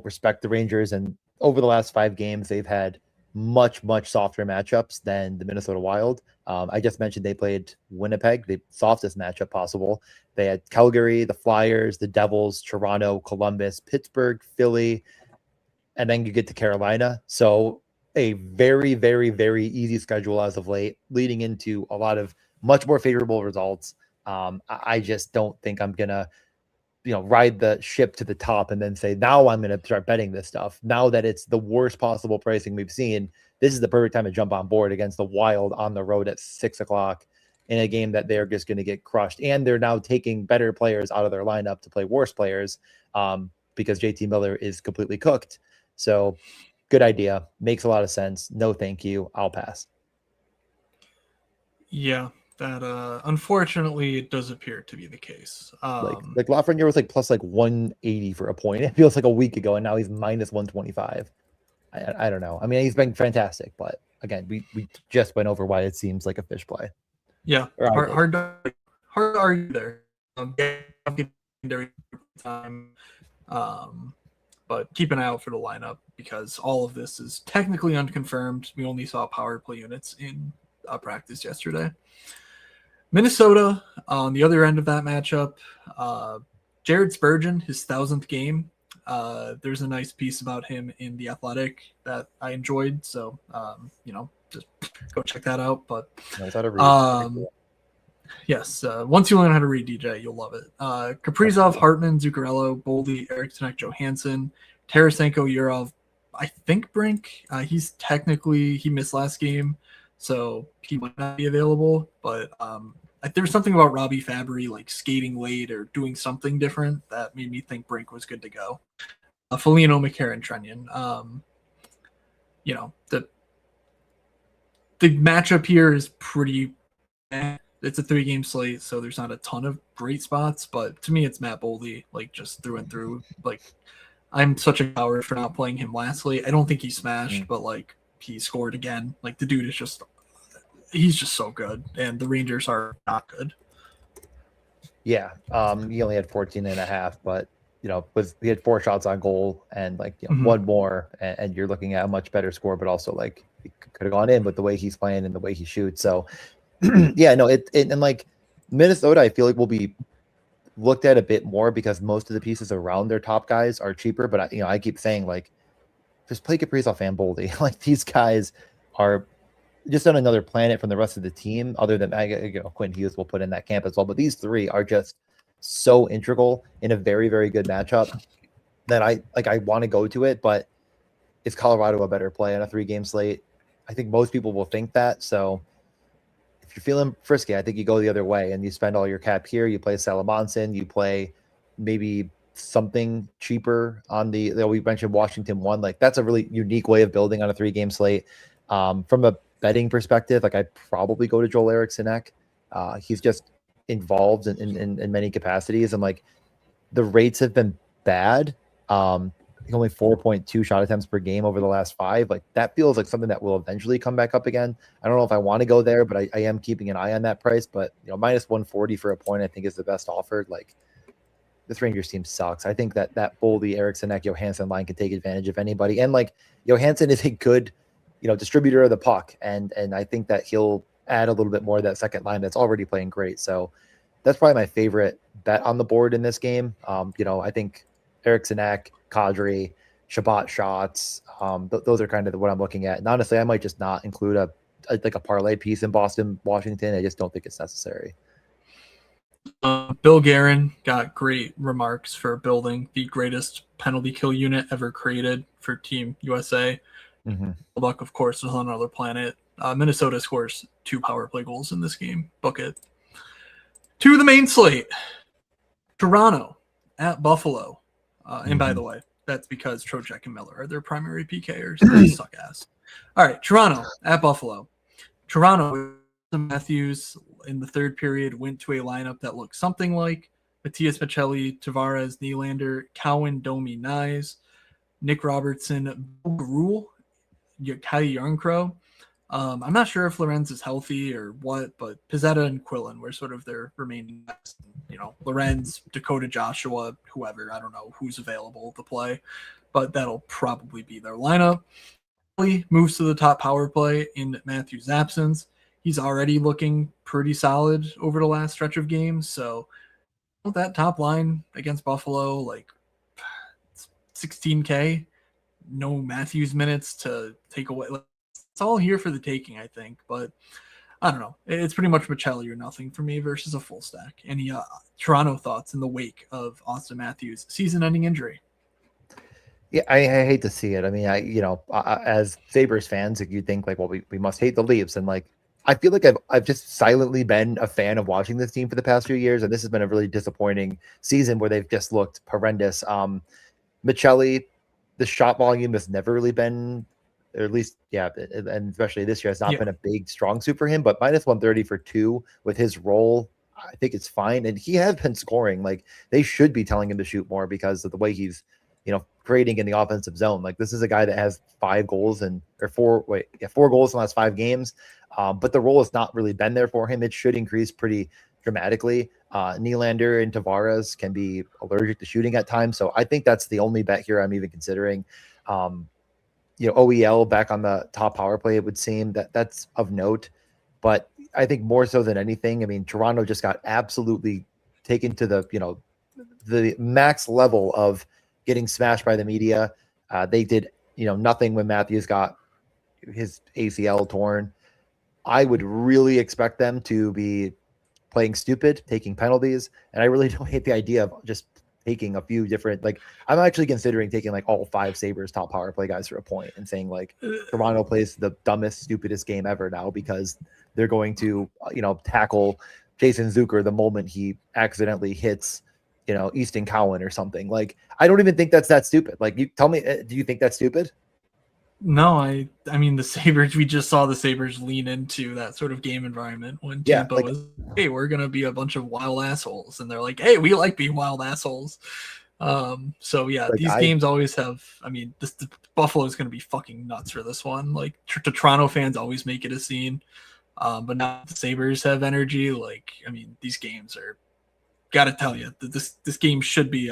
respect the Rangers. And over the last 5 games, they've had much, much softer matchups than the Minnesota Wild. I just mentioned they played Winnipeg, the softest matchup possible. They had Calgary, the Flyers, the Devils, Toronto, Columbus, Pittsburgh, Philly, and then you get to Carolina. So a very, very, very easy schedule as of late, leading into a lot of much more favorable results. I just don't think I'm going to, ride the ship to the top and then say, now I'm going to start betting this stuff. Now that it's the worst possible pricing we've seen, this is the perfect time to jump on board against the Wild on the road at 6:00 in a game that they're just going to get crushed. And they're now taking better players out of their lineup to play worse players because JT Miller is completely cooked. So good idea. Makes a lot of sense. No, thank you. I'll pass. Yeah, that unfortunately it does appear to be the case. Like Lafreniere was plus 180 for a point. It feels like a week ago, and now he's minus 125. I don't know. I mean, he's been fantastic, but again, we just went over why it seems like a fish play. Yeah, hard to argue there. Time, but keep an eye out for the lineup because all of this is technically unconfirmed. We only saw power play units in practice yesterday. Minnesota on the other end of that matchup, Jared Spurgeon, his 1,000th game. There's a nice piece about him in The Athletic that I enjoyed. So, just go check that out. But yes, once you learn how to read DJ, you'll love it. Kaprizov, Hartman, Zuccarello, Boldy, Eriksson, Johansson, Tarasenko, Yurov. I think Brink. He missed last game, so he might not be available. But there was something about Robbie Fabry skating late or doing something different that made me think Brink was good to go. Foligno, McCarron, Trenyon. The matchup here is pretty. It's a 3-game slate, so there's not a ton of great spots. But to me, it's Matt Boldy, just through and through. I'm such a coward for not playing him lastly. I don't think he smashed, but he scored again. The dude is he's just so good, and the Rangers are not good. Yeah, he only had 14.5, but he had 4 shots on goal and like one more, and you're looking at a much better score, but also like it could have gone in with the way he's playing and the way he shoots. So yeah, no, and like Minnesota, I feel like will be looked at a bit more because most of the pieces around their top guys are cheaper. But I keep saying like just play Kaprizov and Boldy. Like these guys are just on another planet from the rest of the team, other than Quinn Hughes will put in that camp as well. But these 3 are just so integral in a very, very good matchup that I want to go to it. But is Colorado a better play on a 3-game slate? I think most people will think that. So if you're feeling frisky, I think you go the other way and you spend all your cap here. You play Salamonson, you play maybe something cheaper on we mentioned Washington 1. Like that's a really unique way of building on a 3-game slate. From a betting perspective, like I'd probably go to Joel Eriksson. He's just involved in many capacities, and like the rates have been bad. Only 4.2 shot attempts per game over the last 5. Like that feels like something that will eventually come back up again. I don't know if I want to go there, but I am keeping an eye on that price. But minus 140 for a point, I think is the best offered. Like this Rangers team sucks. I think that Boldy, Eriksson, Johansson line can take advantage of anybody, and like Johansson is a good distributor of the puck, and I think that he'll add a little bit more of that second line that's already playing great. So that's probably my favorite bet on the board in this game. I think Eriksson, Kadri, Shabbat shots. Those are kind of what I'm looking at. And honestly, I might just not include a parlay piece in Boston, Washington. I just don't think it's necessary. Bill Guerin got great remarks for building the greatest penalty kill unit ever created for Team USA. Buck, of course, is on another planet. Minnesota scores 2 power play goals in this game. Book it. To the main slate. Toronto at Buffalo. And by the way, that's because Trocheck and Miller are their primary PKers. They suck ass. All right, Toronto at Buffalo. Toronto, Matthews in the 3rd period went to a lineup that looked something like Matias Maccelli, Tavares, Nylander, Cowan, Domi, Nyes, Nick Robertson, Gruel, Kai Yarncrow. I'm not sure if Lorenz is healthy or what, but Pizzetta and Quillen were sort of their remaining guys. Lorenz, Dakota Joshua, whoever. I don't know who's available to play, but that'll probably be their lineup. He moves to the top power play in Matthews' absence. He's already looking pretty solid over the last stretch of games. So that top line against Buffalo, like 16K, no Matthews minutes to take away. It's all here for the taking, I think. But I don't know. It's pretty much Maccelli or nothing for me versus a full stack. Any Toronto thoughts in the wake of Austin Matthews' season-ending injury? Yeah, I hate to see it. I mean, as Sabres fans, you think like, well, we must hate the Leafs, and like I feel like I've just silently been a fan of watching this team for the past few years, and this has been a really disappointing season where they've just looked horrendous. Maccelli, the shot volume has never really been, or at least, and especially this year has not been a big strong suit for him. But minus 130 for 2 with his role, I think it's fine, and he has been scoring. Like they should be telling him to shoot more because of the way he's creating in the offensive zone. Like this is a guy that has 4 goals in the last 5 games. But the role has not really been there for him. It should increase pretty dramatically. Nylander and Tavares can be allergic to shooting at times. So I think that's the only bet here I'm even considering. OEL back on the top power play, it would seem that's of note. But I think more so than anything, I mean, Toronto just got absolutely taken to the max level of getting smashed by the media. They did, nothing when Matthews got his ACL torn. I would really expect them to be playing stupid, taking penalties, and I really don't hate the idea of just taking a few different. Like, I'm actually considering taking like all 5 Sabres top power play guys for a point and saying like Toronto plays the dumbest, stupidest game ever now because they're going to, tackle Jason Zucker the moment he accidentally hits, Easton Cowan or something. Like, I don't even think that's that stupid. Like, you tell me, do you think that's stupid? No, I mean the Sabres, we just saw the Sabres lean into that sort of game environment when Tampa was, hey, we're going to be a bunch of wild assholes. And they're like, hey, we like being wild assholes. So yeah, like these games always have, I mean, the Buffalo is going to be fucking nuts for this one. Like the Toronto fans always make it a scene. But now the Sabres have energy. Like, I mean, these games are, got to tell you, this game should be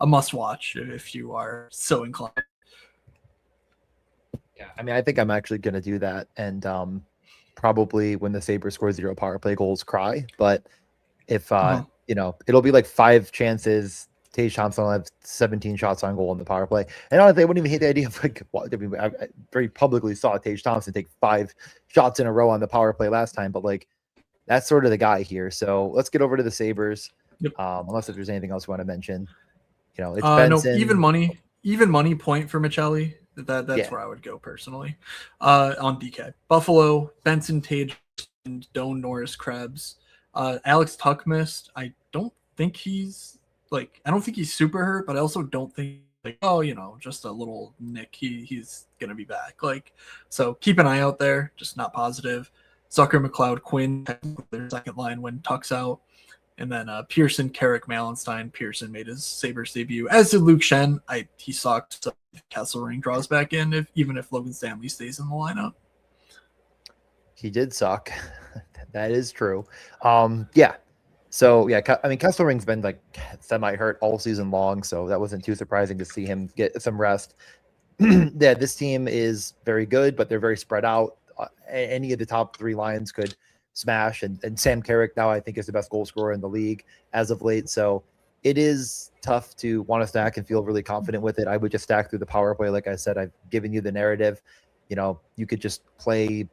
a must watch if you are so inclined. Yeah, I mean, I think I'm actually going to do that, and probably when the Sabres score 0 power play goals, cry. But if it'll be like 5 chances. Tage Thompson will have 17 shots on goal in the power play, and honestly, I wouldn't even hate the idea of like. I mean, I very publicly saw Tage Thompson take 5 shots in a row on the power play last time, but like that's sort of the guy here. So let's get over to the Sabres. Yep. Unless if there's anything else you want to mention, it's no, Benson. even money point for Michelli. That's where I would go personally. On DK, Buffalo, Benson, Tage, and Doan, Norris, Krebs. Alex Tuck missed. I don't think he's super hurt, but I also don't think just a little nick. He's gonna be back. So keep an eye out there. Just not positive. Zucker, McLeod, Quinn, their second line when Tuck's out. And then Pearson, Carrick, Malenstein. Pearson made his Sabres debut, as did Luke Shen. He sucked. So Kesselring draws back in, even if Logan Stanley stays in the lineup. He did suck. That is true. Yeah. So, yeah, I mean, Kesselring's been like semi-hurt all season long, so that wasn't too surprising to see him get some rest. Yeah, this team is very good, but they're very spread out. Any of the top 3 lines could smash, and Sam Carrick now I think is the best goal scorer in the league as of late. So it is tough to want to stack and feel really confident with it. I would just stack through the power play. Like I said, I've given you the narrative. You could just play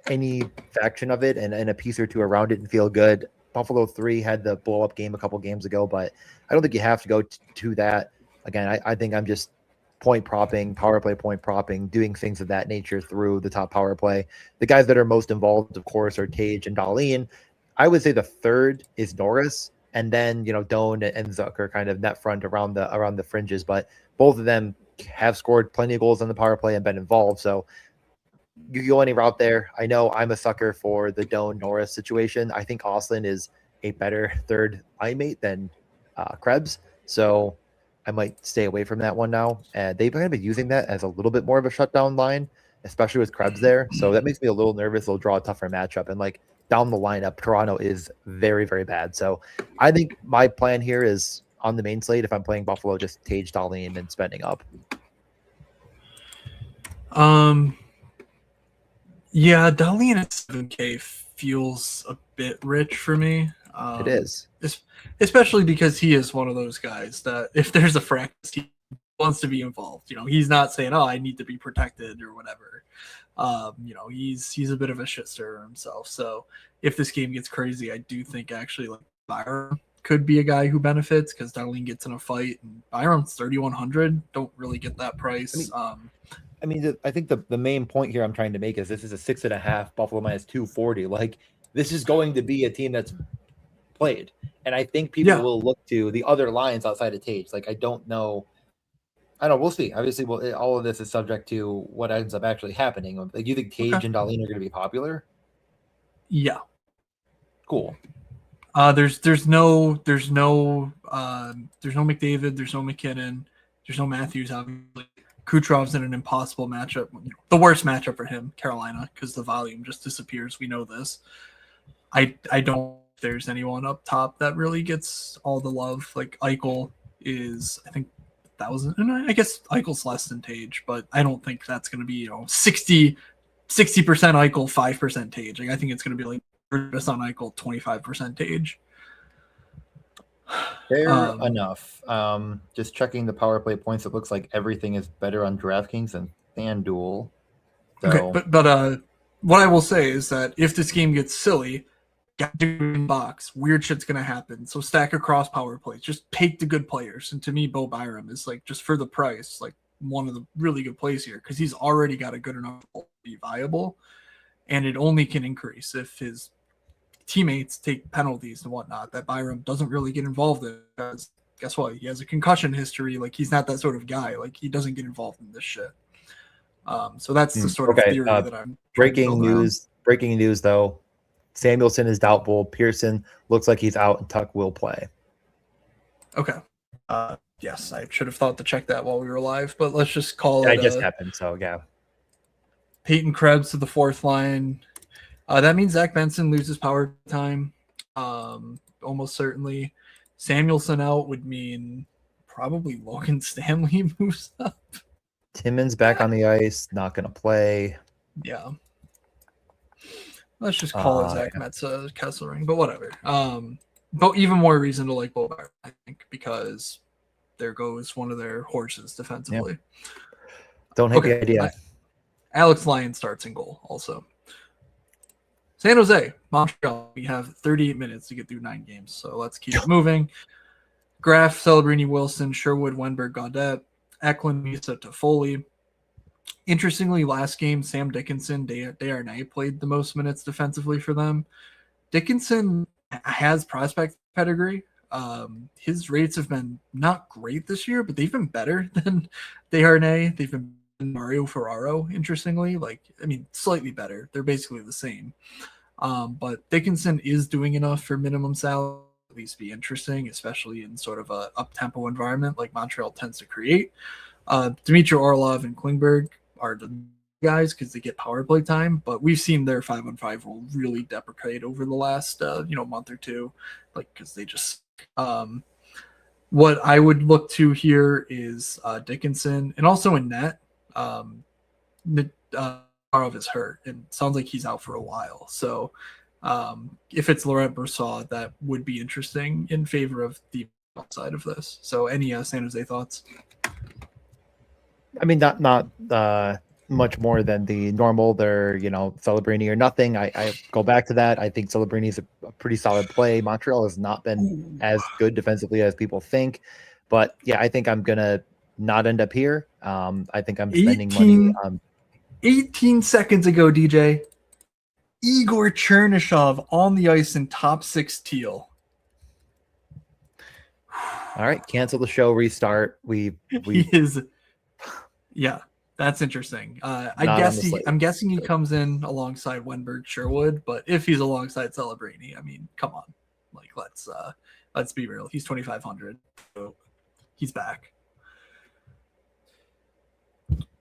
any faction of it and a piece or two around it and feel good. Buffalo 3 had the blow up game a couple games ago, but I don't think you have to go to that. Again, I think I'm just point propping, power play point propping, doing things of that nature through the top power play. The guys that are most involved, of course, are Tage and Dahlin. I would say the third is Norris, and then Doan and Zucker kind of net front around the fringes. But both of them have scored plenty of goals on the power play and been involved. So you go any route there. I know I'm a sucker for the Doan Norris situation. I think Austin is a better third line mate than Krebs. So I might stay away from that one now. And they've kind of been using that as a little bit more of a shutdown line, especially with Krebs there. So that makes me a little nervous. They'll draw a tougher matchup. And like down the lineup, Toronto is very, very bad. So I think my plan here is on the main slate, if I'm playing Buffalo, just Tage Dahlin and spending up. Yeah, Dahlin at 7K feels a bit rich for me. It is. Especially because he is one of those guys that if there's a fracas, he wants to be involved. He's not saying, "Oh, I need to be protected" or whatever. He's a bit of a shit stirrer himself. So if this game gets crazy, I do think actually like Byram could be a guy who benefits because Dahlin gets in a fight and Byram's 3,100. Don't really get that price. I think the main point here I'm trying to make is this is a 6.5 Buffalo minus 240. Like this is going to be a team that's played, and I think people will look to the other lines outside of Tage. Like I don't know. We'll see. Obviously, all of this is subject to what ends up actually happening. Like, you think Tage and Dahlin are going to be popular? Yeah. Cool. There's no McDavid. There's no McKinnon. There's no Matthews. Obviously, Kucherov's in an impossible matchup. The worst matchup for him, Carolina, because the volume just disappears. We know this. I don't think there's anyone up top that really gets all the love. Like Eichel is, I think, 1,000. And I guess Eichel's less than Tage, but I don't think that's going to be 60% Eichel, 5% Tage. Like I think it's going to be like 30% Eichel, 25% Tage. Fair enough. Just checking the power play points. It looks like everything is better on DraftKings than FanDuel. So. Okay, but what I will say is that if this game gets silly, got to in box, weird shit's gonna happen. So stack across power plays. Just take the good players. And to me, Bo Byram is like just for the price, like one of the really good plays here because he's already got a good enough to be viable, and it only can increase if his teammates take penalties and whatnot that Byram doesn't really get involved in because guess what? He has a concussion history. Like he's not that sort of guy. Like he doesn't get involved in this shit. So that's the sort of theory that I'm breaking news though. Samuelson is doubtful. Pearson looks like he's out and Tuck will play. Okay. Yes, I should have thought to check that while we were live, but let's just call it. It just happened. So yeah. Peyton Krebs to the fourth line. That means Zach Benson loses power time. Almost certainly. Samuelson out would mean probably Logan Stanley moves up. Timmons back on the ice, not going to play. Yeah. Let's just call it Zach Metza Kesselring, but whatever. But even more reason to like Bobar, I think, because there goes one of their horses defensively. Yeah. Don't hate the idea. Alex Lyon starts in goal also. San Jose, Montreal. We have 38 minutes to get through 9 games, so let's keep it moving. Graf, Celebrini, Wilson, Sherwood, Wenberg, Gaudette, Eklund, Misa, Toffoli. Interestingly, last game, Sam Dickinson, Desharnais played the most minutes defensively for them. Dickinson has prospect pedigree. His rates have been not great this year, but they've been better than Desharnais. They've been Mario Ferraro, interestingly. Slightly better. They're basically the same. But Dickinson is doing enough for minimum salary to at least be interesting, especially in sort of a up-tempo environment like Montreal tends to create. Dmitry Orlov and Klingberg are the guys because they get power play time, but we've seen their 5-on-5 role really deprecate over the last month or two, because they just what I would look to here is Dickinson, and also in net. Marov is hurt and sounds like he's out for a while, so if it's Laurent Brossoit, that would be interesting in favor of the outside of this. So any San Jose thoughts? Not much more than the normal. They're, Celebrini or nothing. I go back to that. I think Celebrini is a pretty solid play. Montreal has not been as good defensively as people think. But, yeah, I think I'm going to not end up here. I think I'm spending money. 18 seconds ago, DJ, Igor Chernyshov on the ice in top 6 teal. All right, cancel the show, restart. He is... Yeah, that's interesting. I'm guessing he comes in alongside Wenberg Sherwood, but if he's alongside Celebrini, come on. Let's be real. He's 2,500. So he's back.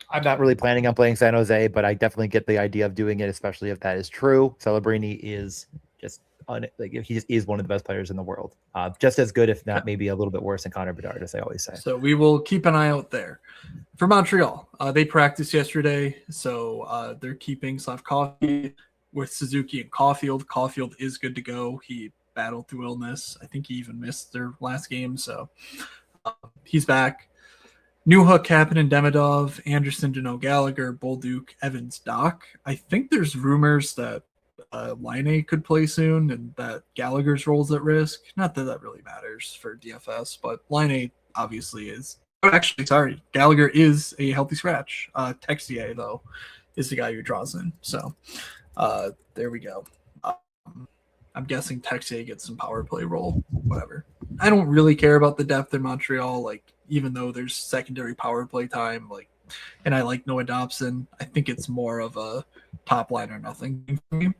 I'm not really planning on playing San Jose, but I definitely get the idea of doing it, especially if that is true. Celebrini is just he just is one of the best players in the world. Just as good, if not maybe a little bit worse than Connor Bedard, as I always say. So we will keep an eye out there. For Montreal, they practiced yesterday, so they're keeping Slavkovsky with Suzuki and Caulfield. Caulfield is good to go. He battled through illness. I think he even missed their last game, so he's back. Newhook, Kapanen, Demidov, Anderson, Deneau, Gallagher, Bolduc, Evans, Doc. I think there's rumors that Laine could play soon and that Gallagher's role's at risk. Not that that really matters for DFS, but Laine obviously is. Oh, actually, sorry. Gallagher is a healthy scratch. Texier, though, is the guy who draws in. So there we go. I'm guessing Texier gets some power play role, whatever. I don't really care about the depth in Montreal, even though there's secondary power play time, and I like Noah Dobson. I think it's more of a top line or nothing for me.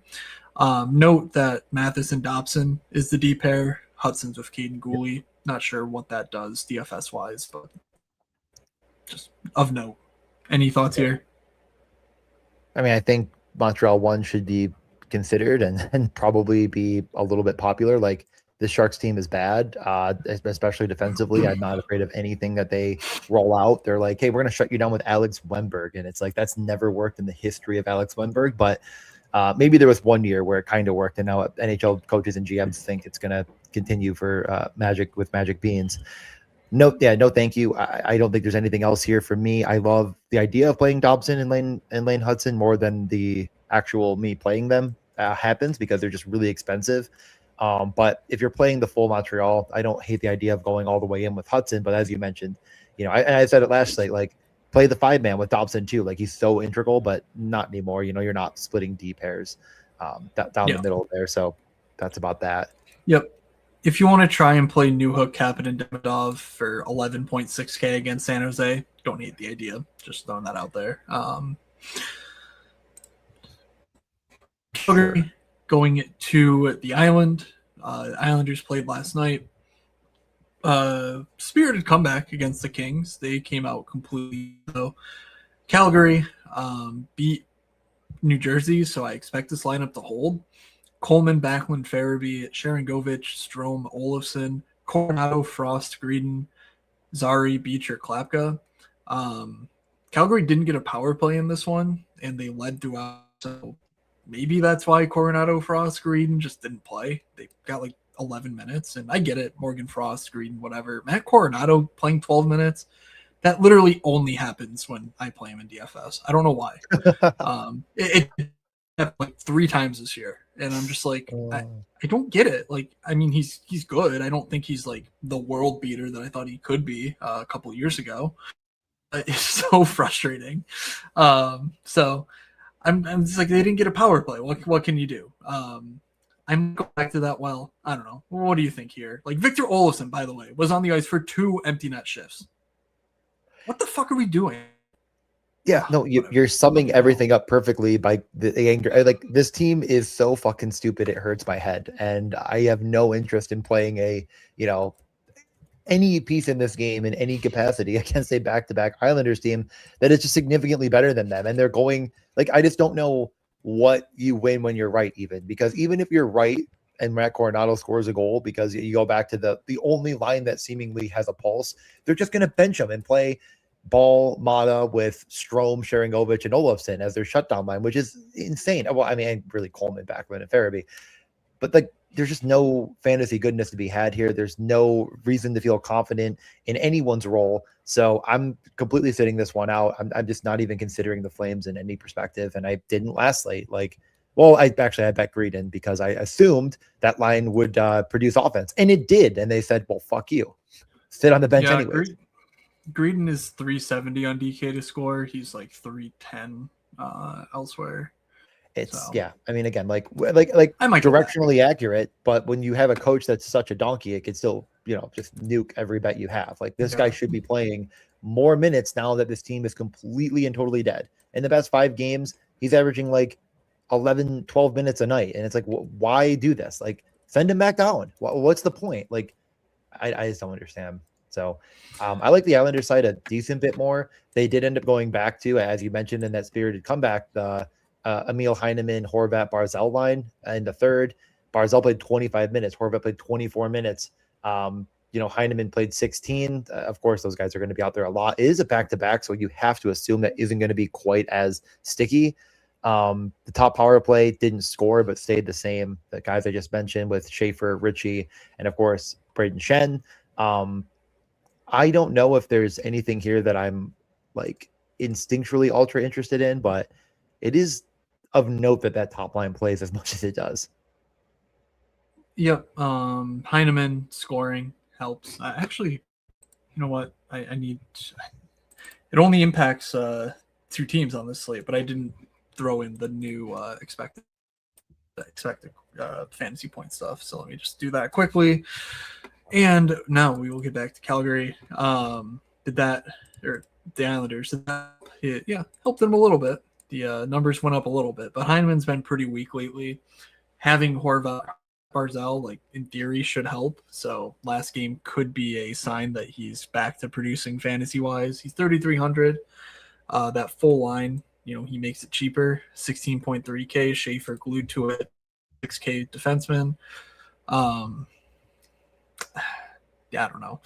Note that Mathis and Dobson is the D pair. Hudson's with Caden Gooley. Not sure what that does DFS wise, but just of note. Any thoughts here? I think Montreal 1 should be considered and probably be a little bit popular. The Sharks team is bad, especially defensively. I'm not afraid of anything that they roll out. They're like, hey, we're going to shut you down with Alex Wenberg. And it's that's never worked in the history of Alex Wenberg. But maybe there was one year where it kind of worked. And now NHL coaches and GMs think it's going to continue for Magic Beans. No, thank you. I don't think there's anything else here for me. I love the idea of playing Dobson and Lane Hudson more than the actual me playing them happens, because they're just really expensive. But if you're playing the full Montreal, I don't hate the idea of going all the way in with Hudson. But as you mentioned, I said it last night, play the 5-man with Dobson too. He's so integral, but not anymore. You're not splitting D pairs down the middle there. So that's about that. Yep. If you want to try and play Newhook, Kapanen, Demidov for 11.6K against San Jose, don't hate the idea. Just throwing that out there. Calgary going to the Island. Islanders played last night. Spirited comeback against the Kings. They came out completely. So Calgary beat New Jersey, so I expect this lineup to hold. Coleman, Backlund, Farabee, Sharangovich, Strome, Olofsson, Coronado, Frost, Greedon, Zari, Beach, or Klapka. Calgary didn't get a power play in this one, and they led throughout. So maybe that's why Coronado, Frost, Green just didn't play. They got like 11 minutes, and I get it. Morgan Frost, Green, whatever. Matt Coronado playing 12 minutes. That literally only happens when I play him in DFS. I don't know why. It happened like 3 times this year, and I'm just like, I don't get it. Like, I mean, he's good. I don't think he's like the world beater that I thought he could be a couple of years ago. It's so frustrating. So I'm just like, they didn't get a power play. What can you do? I'm going back to that. Well, I don't know. What do you think here? Like Victor Olofsson, by the way, was on the ice for 2 empty net shifts. What the fuck are we doing? Yeah, no, you're summing everything up perfectly by the anger. Like, this team is so fucking stupid, it hurts my head, and I have no interest in playing any piece in this game in any capacity against a back-to-back Islanders team that is just significantly better than them. And they're going, like, I just don't know what you win when you're right, because even if you're right and Matt Coronado scores a goal, because you go back to the only line that seemingly has a pulse, they're just going to bench him and play Ball, Mata with Strome, Sharangovich, and Olofsson as their shutdown line, which is insane. Well, I mean, really Coleman, Backman, and Farabee. But like, there's just no fantasy goodness to be had here. There's no reason to feel confident in anyone's role. So I'm completely sitting this one out. I'm just not even considering the Flames in any perspective. And I didn't last slate. Like, well, I bet Greedon because I assumed that line would produce offense. And it did. And they said, well, fuck you. Sit on the bench anyway. Greedon is 370 on DK to score. He's like 310 elsewhere. Yeah. I mean, again, like I might directionally accurate, but when you have a coach that's such a donkey, it could still, just nuke every bet you have. Like, this guy should be playing more minutes now that this team is completely and totally dead. In the past 5 games, he's averaging like 11, 12 minutes a night. And it's like, why do this? Like, send him back down. What's the point? Like, I just don't understand. So I like the Islanders side a decent bit more. They did end up going back to, as you mentioned, in that spirited comeback, the Emil Heineman, Horvat, Barzal line in the third. Barzal played 25 minutes. Horvat played 24 minutes. Heineman played 16. Of course, those guys are going to be out there a lot. It is a back-to-back, so you have to assume that isn't going to be quite as sticky. The top power play didn't score, but stayed the same. The guys I just mentioned with Schaefer, Ritchie, and of course, Braden Shen. I don't know if there's anything here that I'm like instinctually ultra interested in, but it is of note that top line plays as much as it does. Yep. Heineman scoring helps. Actually, you know what? I need. It only impacts 2 teams on this slate, but I didn't throw in the new expected fantasy point stuff. So let me just do that quickly. And now we will get back to Calgary. The Islanders, helped them a little bit. The numbers went up a little bit, but Heineman's been pretty weak lately. Having Horvat, Barzal, like, in theory, should help. So last game could be a sign that he's back to producing fantasy-wise. He's 3,300. That full line, he makes it cheaper. 16.3K. Schaefer glued to it. 6K defenseman. I don't know.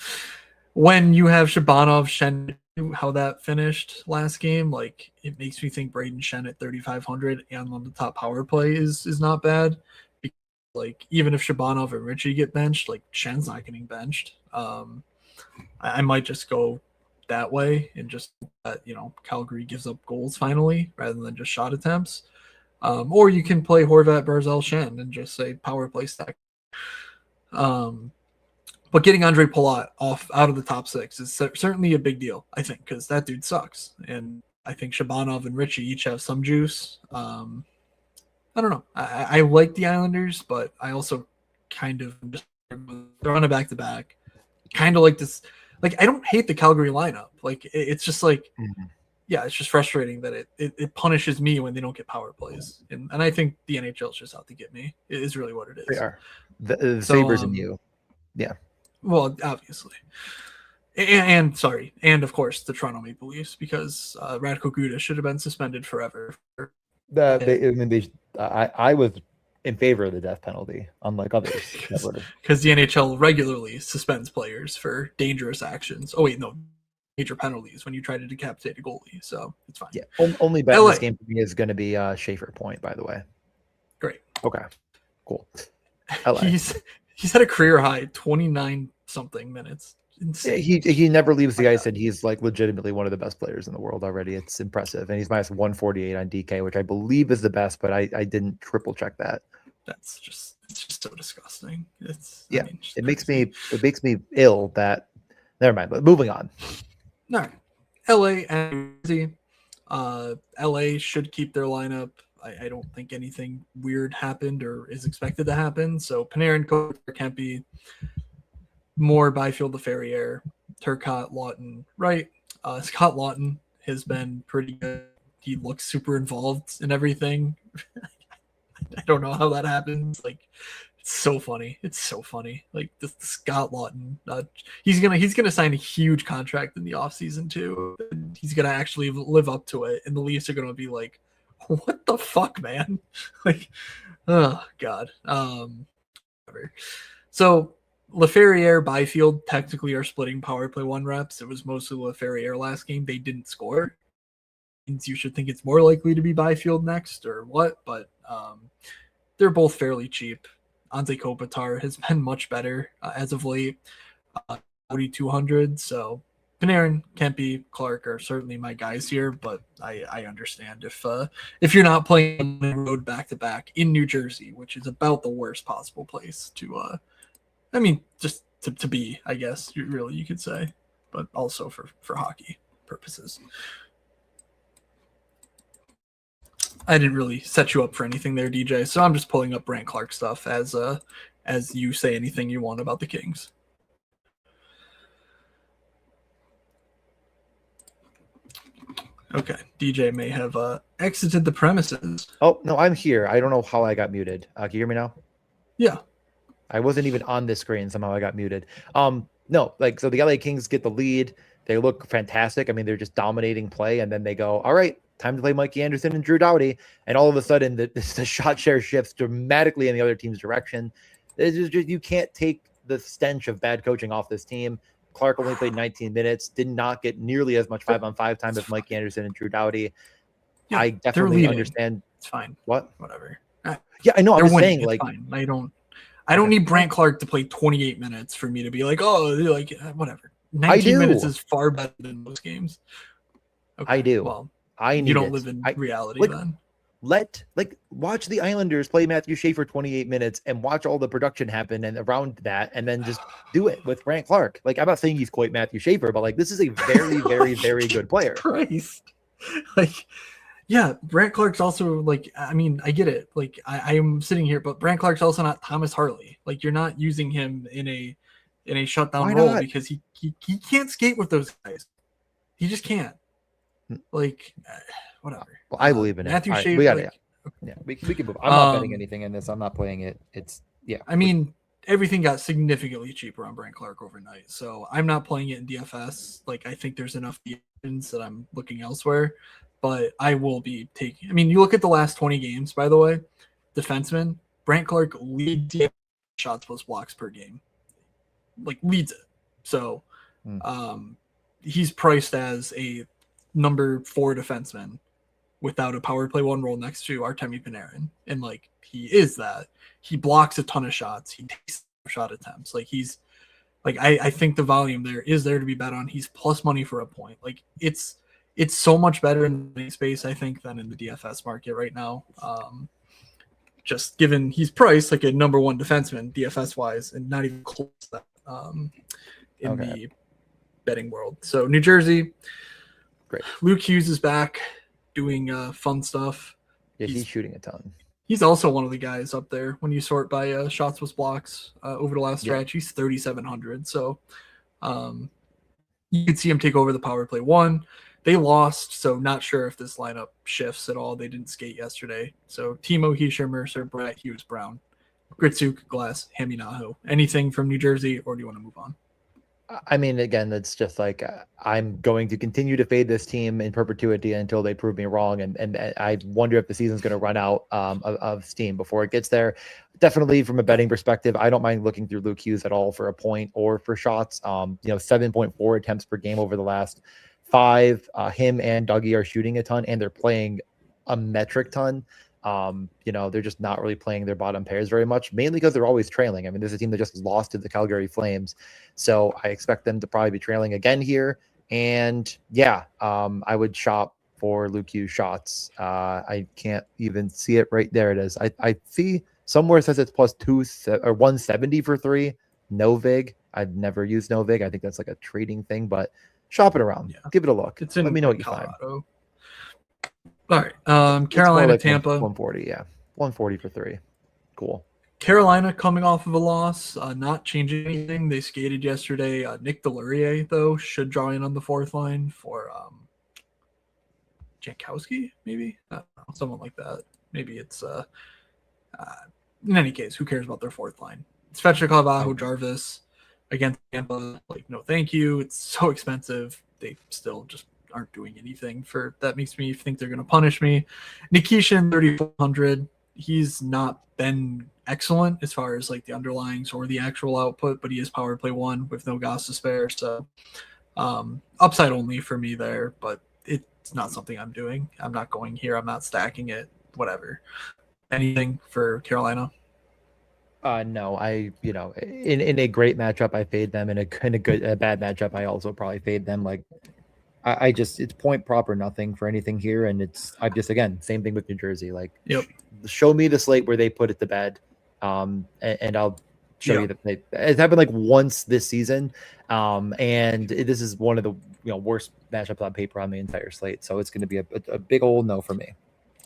When you have Shabanov, Shen, how that finished last game, like, it makes me think Braden Shen at 3,500 and on the top power play is not bad. Because, like, even if Shabanov and Ritchie get benched, like, Shen's not getting benched. I might just go that way and just Calgary gives up goals finally rather than just shot attempts. Or you can play Horvat, Barzal, Shen and just say power play stack. But getting Andre Palat out of the top 6 is certainly a big deal, I think, because that dude sucks. And I think Shabanov and Ritchie each have some juice. I don't know. I like the Islanders, but I also kind of they're on a back-to-back. Kind of like this. Like, I don't hate the Calgary lineup. Like, it's just like, it's just frustrating that it punishes me when they don't get power plays. And I think the NHL is just out to get me. It is really what it is. They are. The Sabres and you. Yeah. Well, obviously. And of course, the Toronto Maple Leafs, because Radko Gudas should have been suspended forever. I was in favor of the death penalty, unlike others. Because the NHL regularly suspends players for dangerous actions. Oh wait, no, major penalties when you try to decapitate a goalie. So it's fine. Yeah, only bet in LA. this game for me is going to be Schaefer point. By the way. Great. Okay. Cool. LA. He's had a career high 29 something minutes. Insane. He never leaves the ice, and he's like legitimately one of the best players in the world already. It's impressive, and he's minus 148 on DK, which I believe is the best, but I didn't triple check that. It's just so disgusting. It makes me ill that. Never mind. But moving on. All right, LA and New Jersey. LA should keep their lineup. I don't think anything weird happened or is expected to happen. So Panarin, Kopitar, Kempe, Moore, Byfield, LaFerriere, Turcotte, Lawton, right? Scott Lawton has been pretty good. He looks super involved in everything. I don't know how that happens. Like, it's so funny. It's so funny. Like the Scott Lawton, he's gonna sign a huge contract in the offseason too. He's gonna actually live up to it, and the Leafs are gonna be like, "What the fuck, man?" Like, oh god. Whatever. So LaFerriere, Byfield technically are splitting power play 1 reps. It was mostly LaFerriere last game. They didn't score. Means you should think it's more likely to be Byfield next or what, but they're both fairly cheap. Anze Kopitar has been much better as of late, 4,200. So Panarin, Kempe, Clark are certainly my guys here, but I understand if you're not playing on the road back to back in New Jersey, which is about the worst possible place to. Just to be, I guess you could say, but also for hockey purposes. I didn't really set you up for anything there, DJ. So I'm just pulling up Brandt Clark stuff as you say anything you want about the Kings. Okay, DJ may have exited the premises. Oh no, I'm here. I don't know how I got muted. Can you hear me now? Yeah. I wasn't even on this screen. Somehow I got muted. No, so the LA Kings get the lead. They look fantastic. I mean, they're just dominating play, and then they go, all right, time to play Mikey Anderson and Drew Doughty. And all of a sudden, the shot share shifts dramatically in the other team's direction. You can't take the stench of bad coaching off this team. Clark only played 19 minutes, did not get nearly as much 5-on-5 time as Mikey Anderson and Drew Doughty. Yeah, I definitely understand. It's fine. What? Whatever. Yeah, I know. I'm just winning. saying, like, fine. I don't need Brandt Clark to play 28 minutes for me to be like, whatever. 19 minutes is far better than most games. Okay, I do. Well, you don't live in reality then. Watch the Islanders play Matthew Schaefer 28 minutes and watch all the production happen and around that, and then just do it with Brandt Clark. Like, I'm not saying he's quite Matthew Schaefer, but like, this is a very, very, very good player. Christ. Like, yeah, Brandt Clark's also like, I get it. Like, I am sitting here, but Brandt Clark's also not Thomas Harley. Like, you're not using him in a shutdown role because he can't skate with those guys. He just can't. Like, whatever. Well, I believe in Matthew it. Schaefer. We got it. Yeah, we can move. I'm not betting anything in this. I'm not playing it. Everything got significantly cheaper on Brandt Clark overnight, so I'm not playing it in DFS. Like, I think there's enough options that I'm looking elsewhere, but I will be taking. You look at the last 20 games, by the way, defenseman Brandt Clark leads shots plus blocks per game, like leads it. So, he's priced as a number 4 defenseman without a power play 1 role next to Artemi Panarin. And like, he is that. He blocks a ton of shots. He takes shot attempts. Like, he's like, I think the volume there is there to be bet on. He's plus money for a point. Like, it's so much better in the space, I think, than in the DFS market right now. Just given he's priced like a number 1 defenseman DFS wise, and not even close to that in the betting world. So New Jersey, great. Luke Hughes is back doing fun stuff. Yeah, he's shooting a ton. He's also one of the guys up there when you sort by shots plus blocks over the last stretch. He's 3,700. So you could see him take over the power play 1. They lost, so not sure if this lineup shifts at all. They didn't skate yesterday. So Timo, Hischier, Mercer, Brett, Hughes, Brown, Gritsuk, Glass, Haminaho. Anything from New Jersey, or do you want to move on? I mean, again, that's just like I'm going to continue to fade this team in perpetuity until they prove me wrong, and I wonder if the season's going to run out of steam before it gets there. Definitely, from a betting perspective, I don't mind looking through Luke Hughes at all for a point or for shots. 7.4 attempts per game over the last 5. Him and Dougie are shooting a ton, and they're playing a metric ton. They're just not really playing their bottom pairs very much, mainly because they're always trailing. I mean, there's a team that just lost to the Calgary Flames, so I expect them to probably be trailing again here. And I would shop for Luke Hughes shots. I can't even see it right there. It is. I see somewhere it says it's plus 170 for 3. No vig. I've never used no vig. I think that's like a trading thing, but shop it around. Yeah. Give it a look. It's in Let me know what you Colorado. find. All right. Carolina, like Tampa. 140, yeah. 140 for 3. Cool. Carolina coming off of a loss, not changing anything. They skated yesterday. Nick Delurier, though, should draw in on the fourth line for Jankowski, maybe? I don't know, someone like that. Maybe it's in any case, who cares about their fourth line? It's Svechnikov, Aho, Jarvis against Tampa. Like, no, thank you. It's so expensive. They still just aren't doing anything for that. Makes me think they're going to punish me. Nikishin 3,400. He's not been excellent as far as like the underlyings or the actual output, but he is power play 1 with no gas to spare. So upside only for me there, but it's not something I'm doing. I'm not going here. I'm not stacking it. Whatever. Anything for Carolina? No, in a great matchup, I fade them. In a bad matchup, I also probably fade them. Like, I just, it's point prop or nothing for anything here. And I'm just, again, same thing with New Jersey. Like, show me the slate where they put it to bed. And I'll show you that it's happened like once this season. And this is one of the worst matchups on paper on the entire slate. So it's going to be a big old no for me.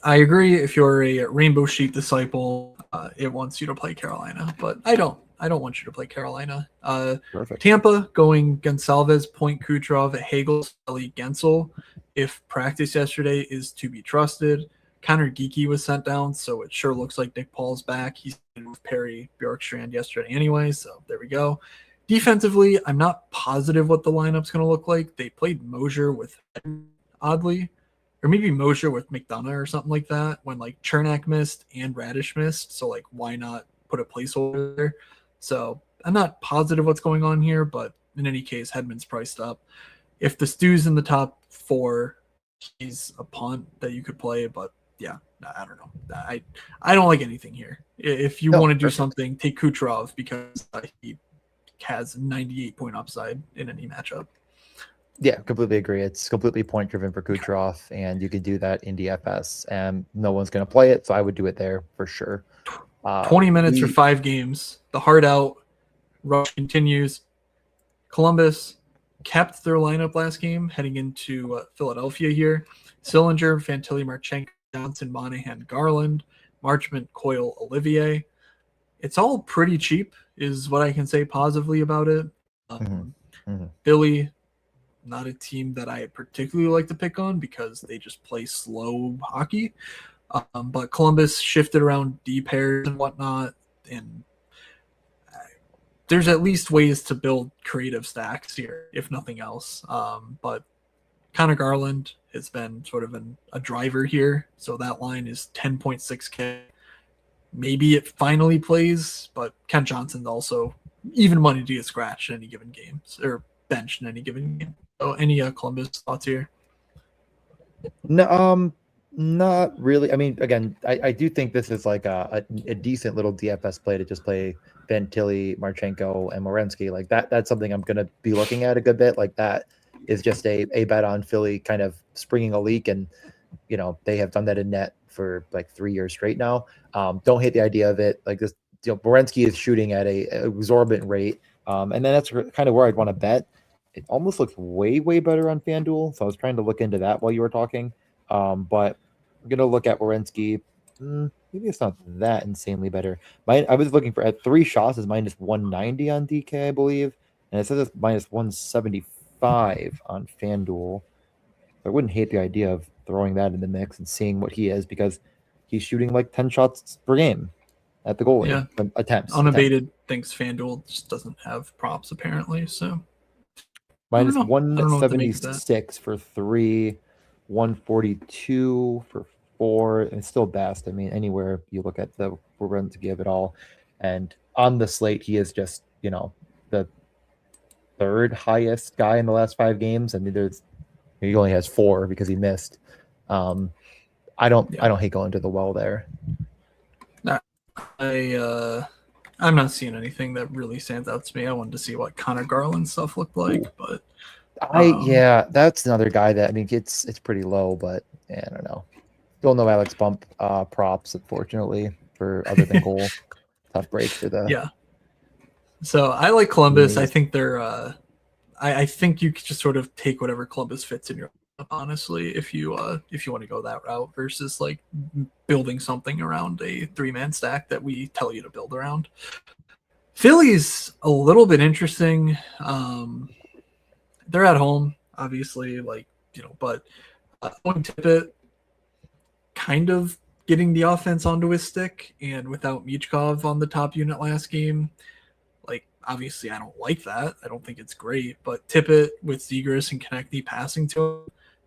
I agree. If you're a Rainbow Sheep disciple, it wants you to play Carolina, but I don't want you to play Carolina. Perfect. Tampa going Gonsalves, Point Kucherov, Hagel, Sully, Gensel. If practice yesterday is to be trusted, Connor Geeky was sent down, so it sure looks like Nick Paul's back. He's with Perry Bjorkstrand yesterday anyway, so there we go. Defensively, I'm not positive what the lineup's going to look like. They played Mosier with oddly, or maybe Mosier with McDonough or something like that when like Chernak missed and Radish missed. So like, why not put a placeholder there? So I'm not positive what's going on here, but in any case, Hedman's priced up. If the Stew's in the top 4, he's a punt that you could play, but yeah, I don't know. I don't like anything here. If you want to do something, take Kucherov because he has 98-point upside in any matchup. Yeah, completely agree. It's completely point driven for Kucherov, and you can do that in DFS, and no one's going to play it, so I would do it there for sure. 20 minutes for 5 games. The hard out rush continues. Columbus kept their lineup last game heading into Philadelphia here. Sillinger, Fantilli, Marchenko, Johnson, Monahan, Garland, Marchment, Coyle, Olivier. It's all pretty cheap is what I can say positively about it. Philly, not a team that I particularly like to pick on because they just play slow hockey. But Columbus shifted around D pairs and whatnot, and there's at least ways to build creative stacks here, if nothing else. But Connor Garland has been sort of a driver here, so that line is 10.6K. Maybe it finally plays, but Kent Johnson's also even money to get scratched in any given game or benched in any given game. So any Columbus thoughts here? No, not really. I mean, again, I do think this is like a decent little DFS play to just play Fantilli, Marchenko, and Morensky. Like that's something I'm going to be looking at a good bit. Like that is just a bet on Philly kind of springing a leak, and they have done that in net for like 3 years straight now. Don't hate the idea of it. Like this, Morensky is shooting at a exorbitant rate, and then that's kind of where I'd want to bet. It almost looks way better on FanDuel, so I was trying to look into that while you were talking. But I'm gonna look at Werenski. Maybe it's not that insanely better. I was looking for at 3 shots is minus 190 on DK, I believe, and it says it's minus 175 on FanDuel. I wouldn't hate the idea of throwing that in the mix and seeing what he is, because he's shooting like 10 shots per game at the goalie. Yeah, attempts. unabated thinks FanDuel just doesn't have props apparently. So Minus know. I don't know what to make of that. 176 for 3, 142 for 4, and it's still best. I mean, anywhere you look at the run to give it all. And on the slate, he is just, the third highest guy in the last 5 games. I mean, he only has 4 because he missed. I don't hate going to the well there. I'm not seeing anything that really stands out to me. I wanted to see what Connor Garland stuff looked like, but that's another guy that, I mean, it's pretty low, but I don't know. Still no Alex Bump props, unfortunately, for other than goal. Tough break for the So I like Columbus. I think they're I think you could just sort of take whatever Columbus fits in your, honestly, if you want to go that route versus like building something around a 3-man stack that we tell you to build around. Philly's a little bit interesting. They're at home, obviously, but Owen Tippett kind of getting the offense onto his stick, and without Michkov on the top unit last game, obviously I don't like that. I don't think it's great, but Tippett with Zegras and Konechny passing to him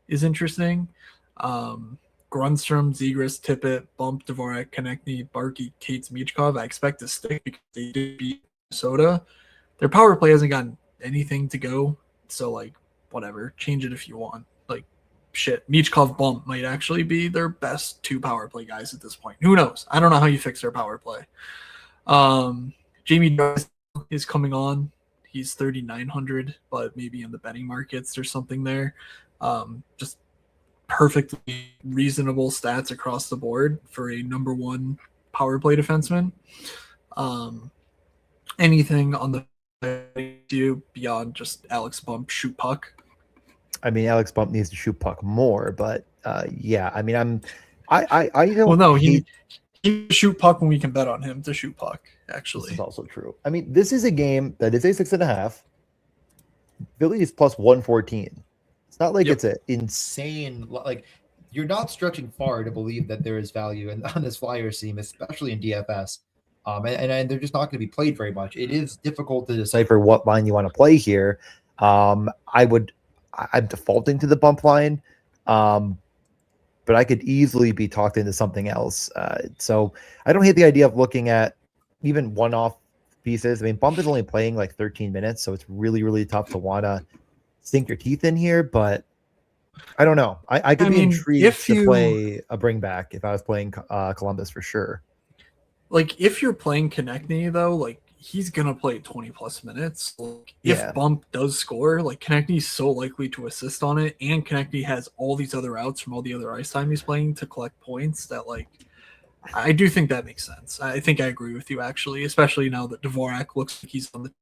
is interesting. Grunstrom, Zegras, Tippett, Bump, Dvorak, Konechny, Barkey, Cates, Michkov, I expect to stick because they did beat Minnesota. Their power play hasn't gotten anything to go, so whatever, change it if you want. Shit, Michkov, Bump might actually be their best 2 power play guys at this point. Who knows? I don't know how you fix their power play. Jamie Drysdale is coming on. He's 3,900, but maybe in the betting markets there's something there. Just perfectly reasonable stats across the board for a number 1 power play defenseman. Anything on the beyond just Alex Bump shoot puck? I mean, Alex Bump needs to shoot puck more, but I mean, I don't. Well, no, he shoot puck when we can bet on him to shoot puck. Actually, this is also true. I mean, this is a game that is a 6.5. Philly is plus 114. It's not like it's an insane. You're not stretching far to believe that there is value on this Flyers team, especially in DFS. And they're just not going to be played very much. It is difficult to decipher what line you want to play here. I'm defaulting to the bump line, but I could easily be talked into something else. So I don't hate the idea of looking at even one-off pieces. I mean, Bump is only playing 13 minutes, so it's really, really tough to want to sink your teeth in here, but I don't know. I could be intrigued to play a bring back if I was playing Columbus for sure. If you're playing Konechny, though, he's gonna play 20 plus minutes. If Bump does score, Konechny's so likely to assist on it, and Konechny has all these other outs from all the other ice time he's playing to collect points. That I do think that makes sense. I think I agree with you actually, especially now that Dvorak looks like he's on the.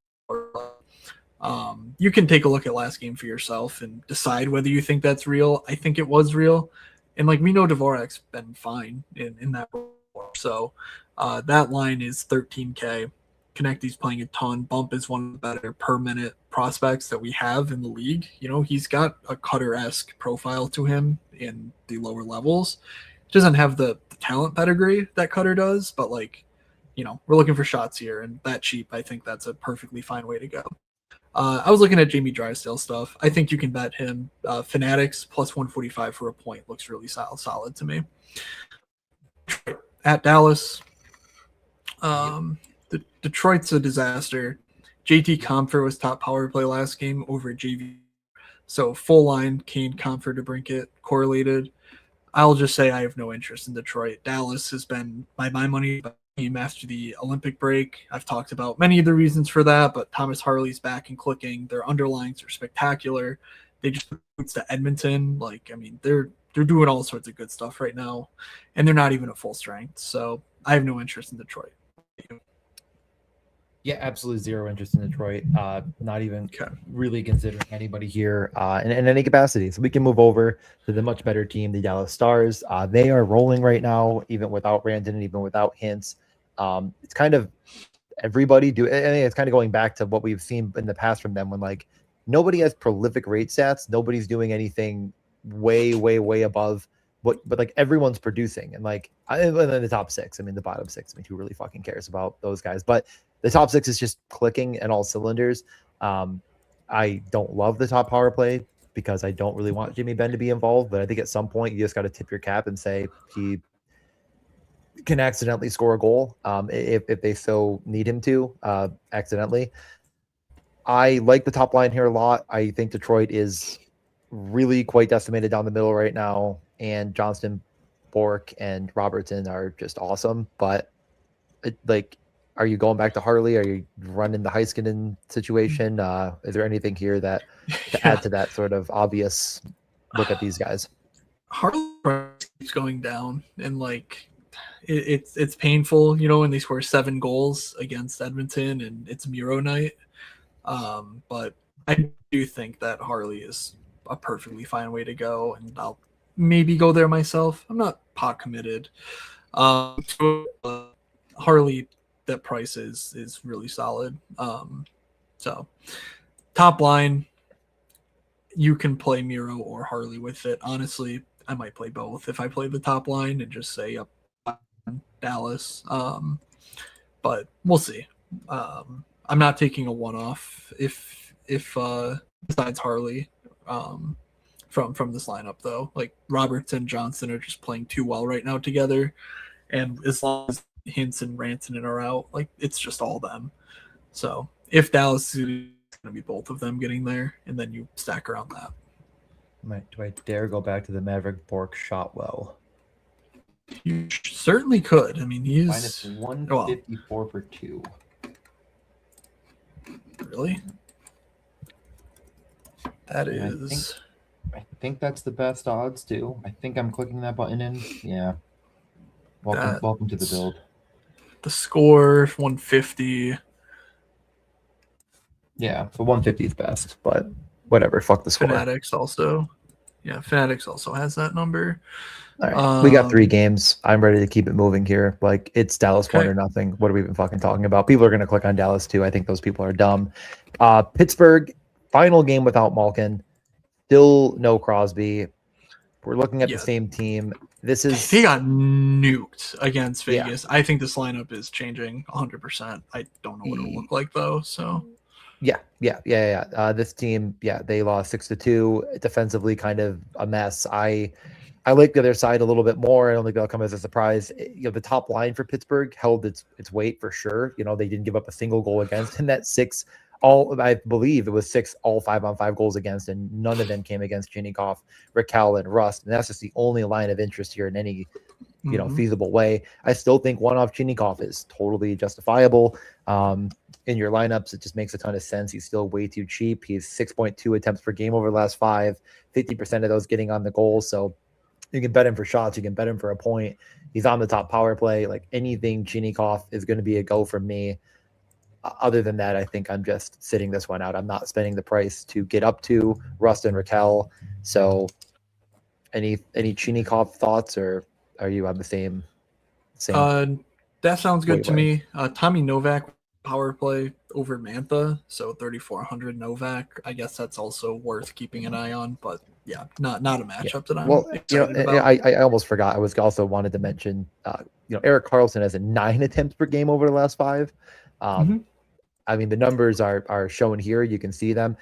You can take a look at last game for yourself and decide whether you think that's real. I think it was real, and we know Dvorak's been fine in that before. So that line is 13K. Konechny's playing a ton. Bump is one of the better per minute prospects that we have in the league. He's got a Cutter-esque profile to him in the lower levels. He doesn't have the talent pedigree that Cutter does, but we're looking for shots here, and that cheap, I think that's a perfectly fine way to go. I was looking at Jamie Drysdale stuff. I think you can bet him. Fanatics plus 145 for a point looks really solid to me. At Dallas, Detroit's a disaster. JT Compher was top power play last game over JV. So full line, Kane, Compher, DeBrincat correlated. I'll just say I have no interest in Detroit. Dallas has been my money team after the Olympic break. I've talked about many of the reasons for that, but Thomas Harley's back and clicking. Their underlines are spectacular. They just boots to Edmonton. They're doing all sorts of good stuff right now, and they're not even at full strength. So I have no interest in Detroit. Yeah, absolutely zero interest in Detroit. Not even really considering anybody here in any capacity. So we can move over to the much better team, the Dallas Stars. They are rolling right now, even without Brandon and even without Hintz. It's kind of everybody do. I think it's kind of going back to what we've seen in the past from them when nobody has prolific rate stats. Nobody's doing anything way, way, way above but everyone's producing. And in the top 6, the bottom 6, who really fucking cares about those guys? But the top 6 is just clicking at all cylinders. I don't love the top power play because I don't really want Jimmy Benn to be involved, but I think at some point you just got to tip your cap and say he can accidentally score a goal if they so need him to accidentally. I like the top line here a lot. I think Detroit is really quite decimated down the middle right now, and Johnston, Bork, and Robertson are just awesome. But are you going back to Harley? Are you running the Heiskanen situation? Is there anything here that to add to that sort of obvious look at these guys? Harley keeps going down, and it's painful, when they score 7 goals against Edmonton and it's Miro night. But I do think that Harley is a perfectly fine way to go, and I'll maybe go there myself. I'm not pot committed. Harley, that price is really solid. So top line, you can play Miro or Harley with it. Honestly, I might play both if I play the top line and just say up Dallas. But we'll see. I'm not taking a one-off if besides Harley from this lineup though. Like Robertson, Johnson are just playing too well right now together, and as long as Hintz and Rantanen are out, it's just all them. So if Dallas is going to be both of them getting there, and then you stack around that. Do I dare go back to the Maverick Bork Shotwell? You certainly could. I mean, he's minus 154 for 2. Really? That is. I think that's the best odds too. I think I'm clicking that button in. Yeah. Welcome to the build. The score 150. Yeah, the 150 is best, but whatever. Fuck the score. Fanatics also. Yeah, Fanatics also has that number. All right. We got 3 games. I'm ready to keep it moving here. It's Dallas 1 or nothing. What are we even fucking talking about? People are going to click on Dallas too. I think those people are dumb. Pittsburgh, final game without Malkin. Still no Crosby. We're looking at the same team. He got nuked against Vegas. Yeah. I think this lineup is changing 100%. I don't know what it'll look like though. So yeah. This team, they lost 6-2. Defensively, kind of a mess. I like the other side a little bit more. I don't think that'll come as a surprise. The top line for Pittsburgh held its weight for sure. They didn't give up a single goal against, and that 6. I believe it was 6 all 5-on-5 goals against, and none of them came against Chinikov, Raquel, and Rust. And that's just the only line of interest here in any, feasible way. I still think one off Chinikov is totally justifiable. In your lineups, it just makes a ton of sense. He's still way too cheap. He's 6.2 attempts per game over the last 5, 50% of those getting on the goal. So you can bet him for shots. You can bet him for a point. He's on the top power play. Anything Chinikov is going to be a go from me. Other than that, I think I'm just sitting this one out. I'm not spending the price to get up to Rust and Raquel. So any Chinikov thoughts, or are you on the same? That sounds good to me. Tommy Novak power play over Mantha, so 3,400 Novak. I guess that's also worth keeping an eye on, but yeah, not a matchup that I'm excited about. I almost forgot. I was also wanted to mention, Erik Karlsson has 9 attempts per game over the last 5. I mean, the numbers are shown here. You can see them.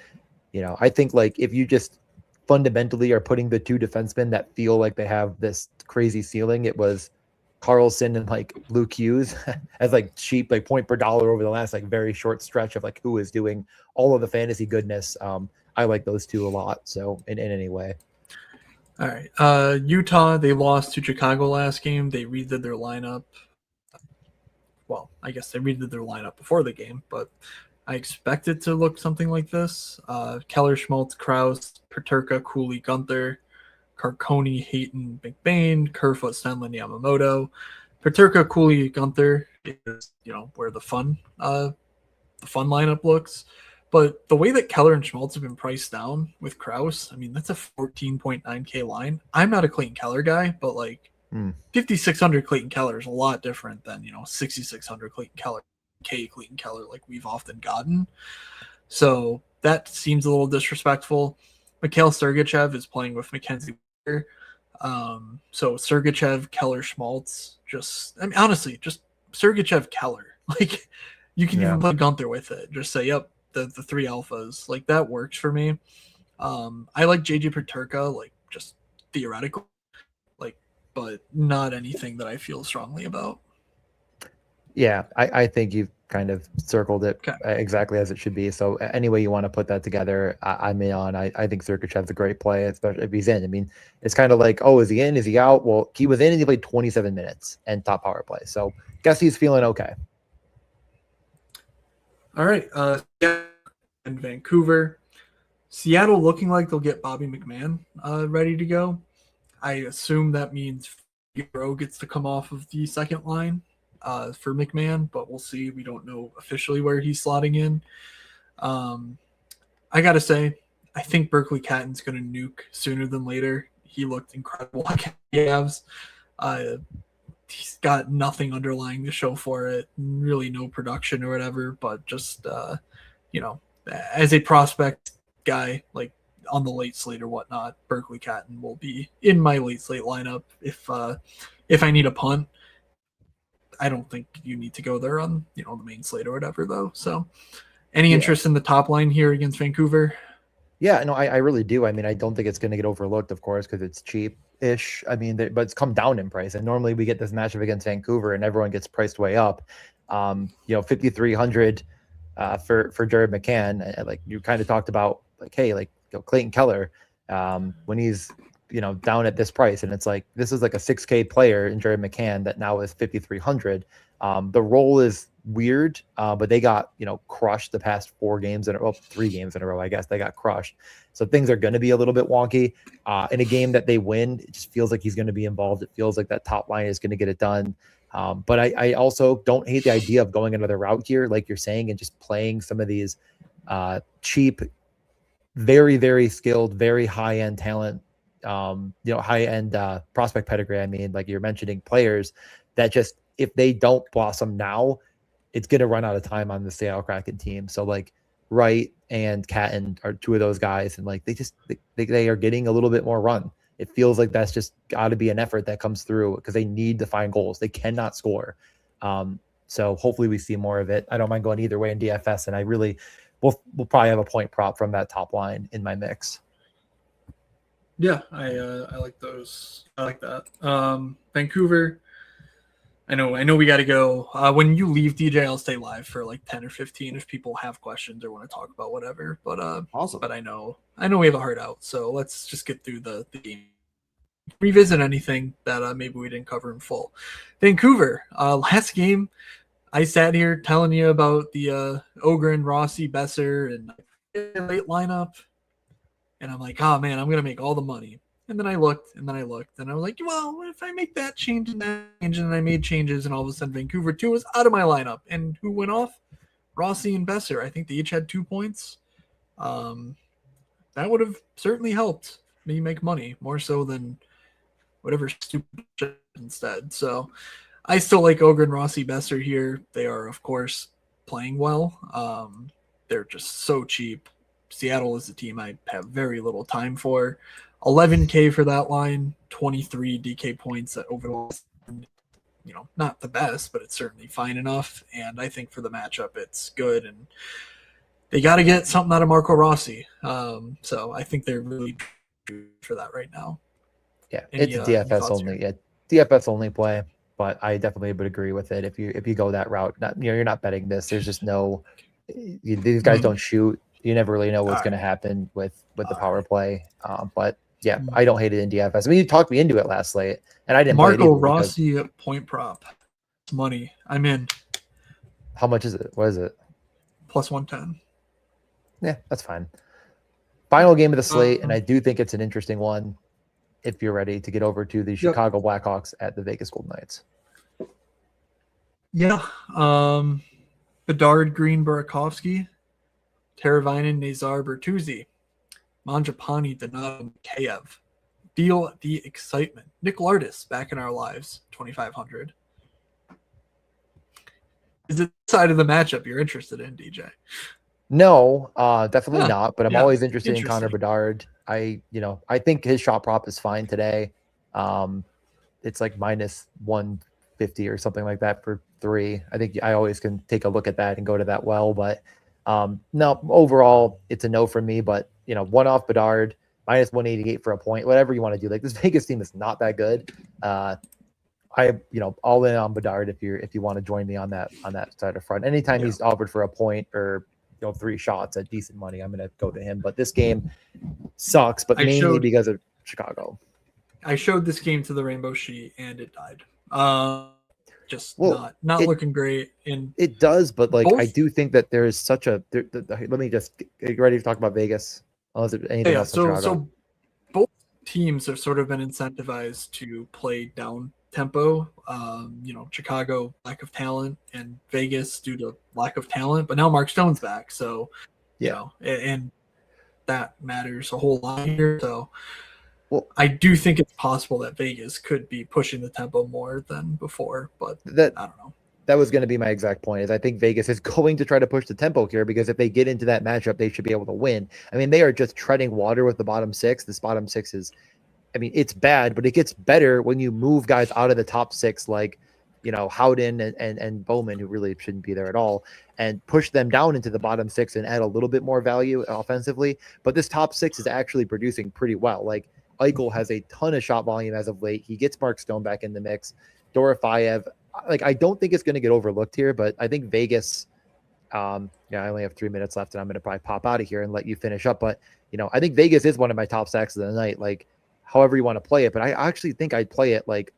I think if you just fundamentally are putting the 2 defensemen that feel like they have this crazy ceiling, it was Karlsson and Luke Hughes as cheap point per dollar over the last very short stretch of who is doing all of the fantasy goodness. I like those 2 a lot. So in any way. All right. Utah, they lost to Chicago last game. They redid their lineup. Well, I guess they redid their lineup before the game, but I expect it to look something like this. Keller, Schmaltz, Krause, Peterka, Cooley, Gunther, Carconi, Hayton, McBain, Kerfoot, Stenlin, Yamamoto. Peterka, Cooley, Gunther is, where the fun lineup looks. But the way that Keller and Schmaltz have been priced down with Krause, I mean, that's a 14.9K line. I'm not a Clayton Keller guy, but 5,600 Clayton Keller is a lot different than 6,600 Clayton Keller like we've often gotten. So that seems a little disrespectful. Mikhail Sergachev is playing with Mackenzie Weegar. So Sergachev, Keller, Schmaltz, honestly, just Sergachev, Keller. You can even put Gunther with it. Just say, yep, the three alphas. Like that works for me. I like JJ Paterka, like just theoretical, like, but not anything that I feel strongly about. Yeah, I think you've kind of circled it Okay. exactly as it should be. So any way you want to put that together, I'm in on. I think Sergachev's a great play, especially if he's in. I mean, it's kind of like, oh, is he in? Is he out? Well, he was in and he played 27 minutes and top power play. So guess he's feeling okay. All right. And Vancouver. Seattle looking like they'll get Bobby McMahon ready to go. I assume that means Figueroa gets to come off of the second line for McMahon, but we'll see. We don't know officially where he's slotting in. I got to say, I think Berkeley Catton's going to nuke sooner than later. He looked incredible against the Avs. He's got nothing underlying to show for it, really no production or whatever, but just, as a prospect guy, like on the late slate or whatnot, Berkeley Catton will be in my late slate lineup if I need a punt. I don't think you need to go there on, the main slate or whatever, though. So any interest in the top line here against Vancouver? Yeah, no, I really do. I mean, I don't think it's going to get overlooked, of course, because it's cheap-ish. I mean, but it's come down in price. And normally we get this matchup against Vancouver and everyone gets priced way up. 5,300 for Jared McCann. Like you kind of talked about, like, hey, like Clayton Keller, when he's down at this price, and it's like this is like a 6K player in Jared McCann that now is 5,300. The role is weird, but they got crushed the past 3 games in a row. I guess they got crushed, so things are going to be a little bit wonky in a game that they win. It just feels like he's going to be involved. It feels like that top line is going to get it done. But I also don't hate the idea of going another route here, like you're saying, and just playing some of these cheap, very, very skilled, very high-end talent, high-end prospect pedigree. I mean, like you're mentioning players that just, if they don't blossom now, it's going to run out of time on the Seattle Kraken team. So like Wright and Catton are 2 of those guys. And like, they are getting a little bit more run. It feels like that's just got to be an effort that comes through because they need to find goals. They cannot score. So hopefully we see more of it. I don't mind going either way in DFS. And I really, we'll probably have a point prop from that top line in my mix. Yeah, I like those. I like that. Vancouver. I know we got to go. When you leave, DJ, I'll stay live for like 10 or 15 if people have questions or want to talk about whatever. But Awesome. But I know we have a hard out, so let's just get through the game. Revisit anything that maybe we didn't cover in full. Vancouver, last game, I sat here telling you about the Ogren, Rossi, Besser, and late lineup, and I'm like, oh man, I'm gonna make all the money. And then I looked, and I was like, well, if I make that change and that change, and I made changes, and all of a sudden Vancouver 2 was out of my lineup. And who went off? Rossi and Besser. I think they each had 2 points. That would have certainly helped me make money, more so than whatever stupid shit instead. So I still like Ogren, Rossi, Besser here. They are, of course, playing well. They're just so cheap. Seattle is a team I have very little time for. 11K for that line, 23 DK points over the last, not the best, but it's certainly fine enough. And I think for the matchup, it's good. And they got to get something out of Marco Rossi. So I think they're really good for that right now. Yeah, it's DFS only. Yeah, DFS only play. But I definitely would agree with it. If you go that route, you're not betting this. There's just no. These guys don't shoot. You never really know what's going to happen with the power play. But yeah, I don't hate it in DFS. I mean, you talked me into it last slate, and I didn't. Marco Rossi at point prop, money. I'm in. How much is it? What is it? Plus 110. Yeah, that's fine. Final game of the slate, and I do think it's an interesting one. If you're ready to get over to the Chicago Blackhawks at the Vegas Golden Knights. Yeah. Bedard, Green, Burakovsky, Teravainen, Nazar, Bertuzzi, Mangiapane, Donato, Mikheyev. Feel the excitement. Nick Lardis back in our lives, 2,500. Is it the side of the matchup you're interested in, DJ? No, definitely not. But I'm always interested in Connor Bedard. I think his shot prop is fine today. It's like minus 150 or something like that for 3. I think I always can take a look at that and go to that well. But No, overall, it's a no from me, but one off Bedard, minus 188 for a point, whatever you want to do. Like, this Vegas team is not that good. All in on Bedard if you want to join me on that side of front. Anytime he's offered for a point or 3 shots at decent money, I'm gonna go to him. But this game sucks, but mainly because of Chicago. I showed this game to the Rainbow Sheet and it died. Not looking great. And it does, but I do think that there is such a. Let me just get ready to talk about Vegas. Unless there's anything else in Chicago. So both teams have sort of been incentivized to play down tempo. Chicago, lack of talent, and Vegas due to lack of talent. But now Mark Stone's back, so and that matters a whole lot here. So. Well, I do think it's possible that Vegas could be pushing the tempo more than before, but I don't know. That was going to be my exact point. Is I think Vegas is going to try to push the tempo here because if they get into that matchup, they should be able to win. I mean, they are just treading water with the bottom 6. This bottom 6 is, it's bad, but it gets better when you move guys out of the top 6, like Howden and Bowman, who really shouldn't be there at all, and push them down into the bottom 6 and add a little bit more value offensively. But this top 6 is actually producing pretty well. Like, Eichel has a ton of shot volume as of late. He gets Mark Stone back in the mix. Dorofeyev, I don't think it's going to get overlooked here, but I think Vegas, I only have 3 minutes left and I'm going to probably pop out of here and let you finish up. But, I think Vegas is one of my top stacks of the night, like however you want to play it. But I actually think I'd play it like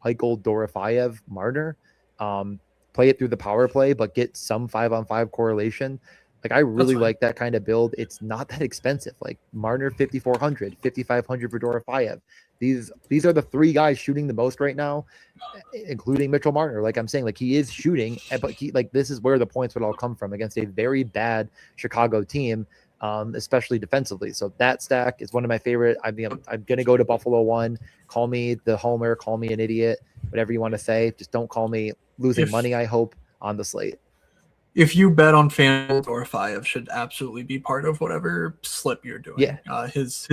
Eichel, Dorofeyev, Marner, play it through the power play, but get some 5-on-5 correlation. Like, I really like that kind of build. It's not that expensive. Like, Marner 5,400, 5,500 for Dorofeyev. These are the 3 guys shooting the most right now, including Mitchell Marner. Like I'm saying, like, he is shooting, but this is where the points would all come from against a very bad Chicago team, especially defensively. So that stack is one of my favorite. I'm gonna go to Buffalo 1. Call me the homer, call me an idiot, whatever you want to say. Just don't call me losing money, I hope, on the slate. If you bet on FanDuel, Dorofeyev should absolutely be part of whatever slip you're doing. Yeah. His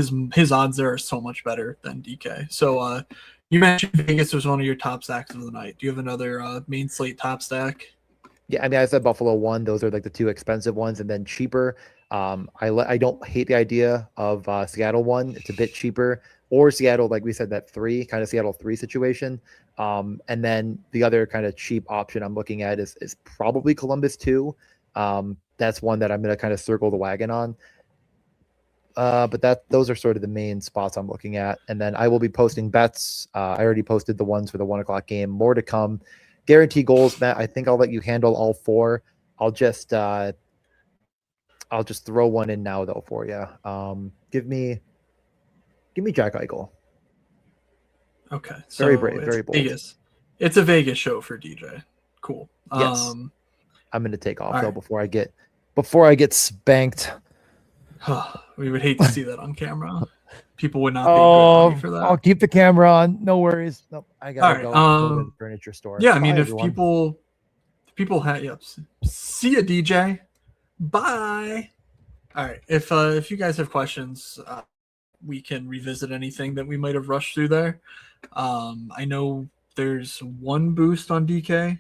odds there are so much better than DK. So you mentioned Vegas was one of your top stacks of the night. Do you have another main slate top stack? Yeah, I said Buffalo 1. Those are like the 2 expensive ones, and then cheaper. I don't hate the idea of Seattle 1. It's a bit cheaper, or Seattle, like we said, that 3 kind of Seattle 3 situation. And then the other kind of cheap option I'm looking at is probably Columbus 2. That's one that I'm going to kind of circle the wagon on. But those are sort of the main spots I'm looking at. And then I will be posting bets. I already posted the ones for the 1:00 game. More to come. Guarantee goals, Matt. I think I'll let you handle all 4. I'll just throw one in now though for you. Give me Jack Eichel. Okay. So very brave, very bold. Vegas. It's a Vegas show for DJ. Cool. Yes. I'm going to take off though before I get spanked. We would hate to see that on camera. People would not be good for that. I'll keep the camera on. No worries. Nope, I gotta go to the furniture store. Yeah, I mean, if people have, see ya, DJ. Bye. All right. If you guys have questions, we can revisit anything that we might have rushed through there. I know there's one boost on DK.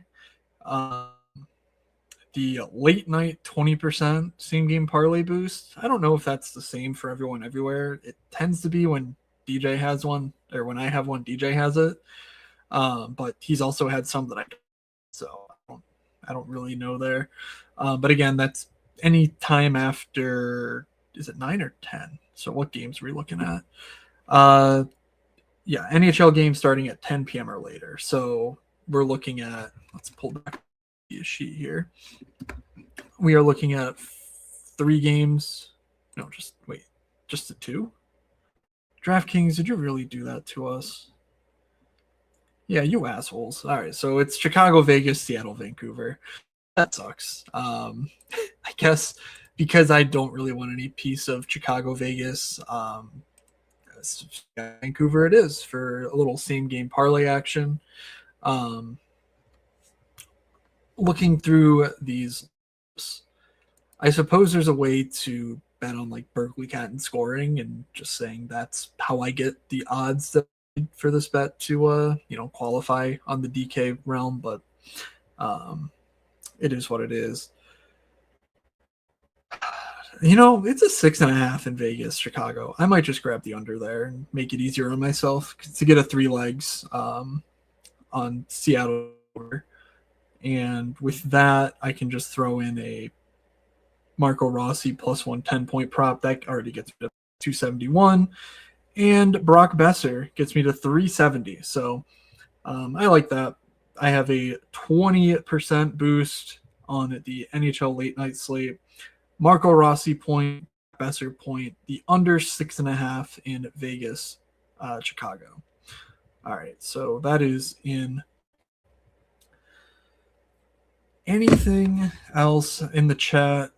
The late night 20% same game parlay boost. I don't know if that's the same for everyone everywhere. It tends to be when DJ has one, or when I have one, DJ has it. But he's also had some that so I don't really know there. But again, that's any time after, is it 9 or 10? So what games are we looking at? NHL games starting at 10 p.m. or later. So we're looking at, let's pull back a sheet here. We are looking at 3 games. No, just the 2. DraftKings, did you really do that to us? Yeah, you assholes. All right, so it's Chicago, Vegas, Seattle, Vancouver. That sucks. I guess because I don't really want any piece of Chicago, Vegas, Vancouver it is for a little same game parlay action. Looking through these, I suppose there's a way to bet on like Berkeley Canton scoring and just saying that's how I get the odds that for this bet to qualify on the DK realm, but it is what it is. It's a 6.5 in Vegas, Chicago. I might just grab the under there and make it easier on myself to get a 3 legs on Seattle. And with that, I can just throw in a Marco Rossi plus 110 point prop. That already gets me to 271. And Brock Besser gets me to 370. So I like that. I have a 20% boost on the NHL late night slate. Marco Rossi point, Besser point, the under 6.5 in Vegas, Chicago. All right, so that is in. Anything else in the chat?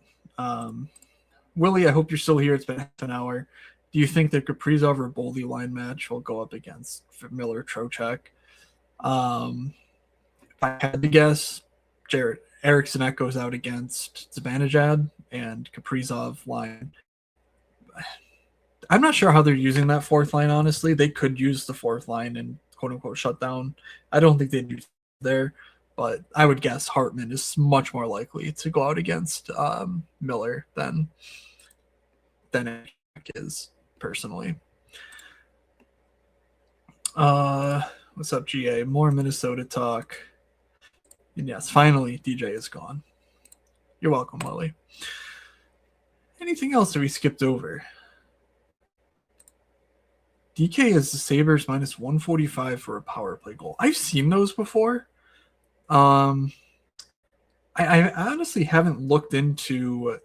Willie, I hope you're still here. It's been half an hour. Do you think the Kaprizov or Boldy line match will go up against Miller Trocheck? If I had to guess, Eriksson goes out against Zibanejad and Kaprizov line. I'm not sure how they're using that fourth line, honestly. They could use the fourth line and quote-unquote shut down. I don't think they'd use it there, but I would guess Hartman is much more likely to go out against Miller than Eriksson is, personally. What's up, GA? More Minnesota talk. And yes, finally, DJ is gone. You're welcome, Willie. Anything else that we skipped over? DK is the Sabres minus 145 for a power play goal. I've seen those before. I honestly haven't looked into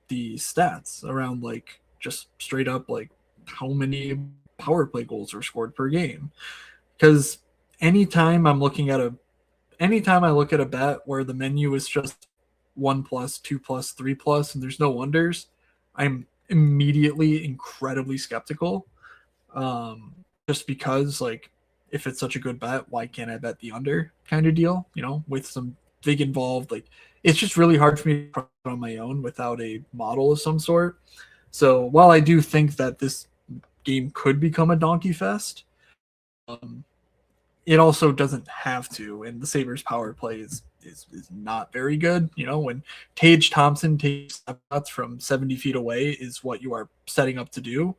the stats around like just straight up like how many power play goals are scored per game. Because anytime I look at a bet where the menu is just 1+, 2+, 3+, and there's no unders, I'm immediately incredibly skeptical. Just because, like, if it's such a good bet, why can't I bet the under kind of deal? With some vig involved, like it's just really hard for me to put on my own without a model of some sort. So while I do think that this game could become a donkey fest, it also doesn't have to, and the Sabres power play is not very good. When Tage Thompson takes shots from 70 feet away is what you are setting up to do.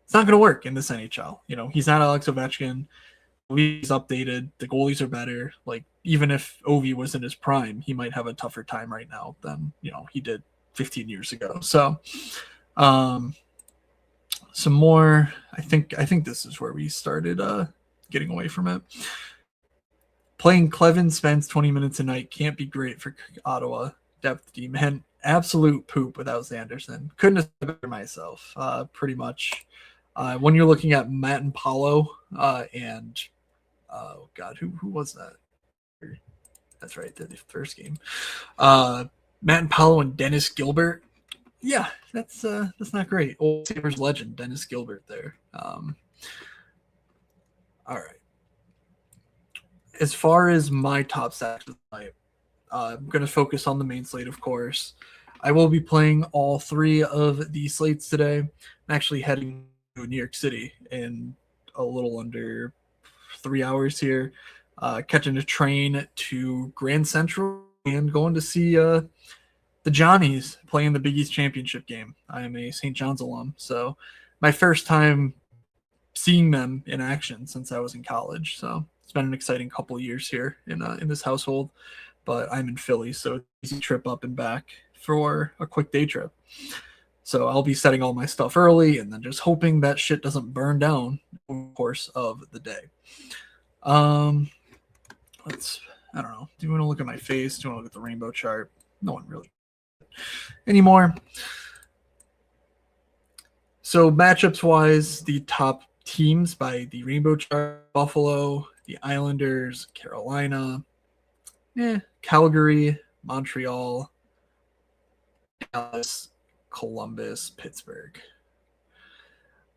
It's not going to work in this NHL. He's not Alex Ovechkin. He's updated. The goalies are better. Like, even if Ovi was in his prime, he might have a tougher time right now than, he did 15 years ago. So, some more, I think this is where we started getting away from it. Playing Clevin Spence 20 minutes a night can't be great for Ottawa depth D, man. Absolute poop without Sanderson. Couldn't have said better myself, pretty much. When you're looking at Matt and Paulo and oh god, who was that? That's right, the first game. Matt and Paulo and Dennis Gilbert. Yeah, that's not great. Old Sabres legend Dennis Gilbert there. All right. As far as my top stacks tonight, I'm going to focus on the main slate, of course. I will be playing all 3 of the slates today. I'm actually heading to New York City in a little under 3 hours here, catching a train to Grand Central and going to see the Johnnies playing the Big East Championship game. I am a St. John's alum, so my first time seeing them in action since I was in college. So it's been an exciting couple of years here in this household, but I'm in Philly, so it's an easy trip up and back for a quick day trip. So I'll be setting all my stuff early and then just hoping that shit doesn't burn down over the course of the day. I don't know. Do you want to look at my face? Do you want to look at the rainbow chart? No one really anymore. So matchups wise, the top teams by the rainbow chart: Buffalo, the Islanders, Carolina, Calgary, Montreal, Dallas, Columbus, Pittsburgh.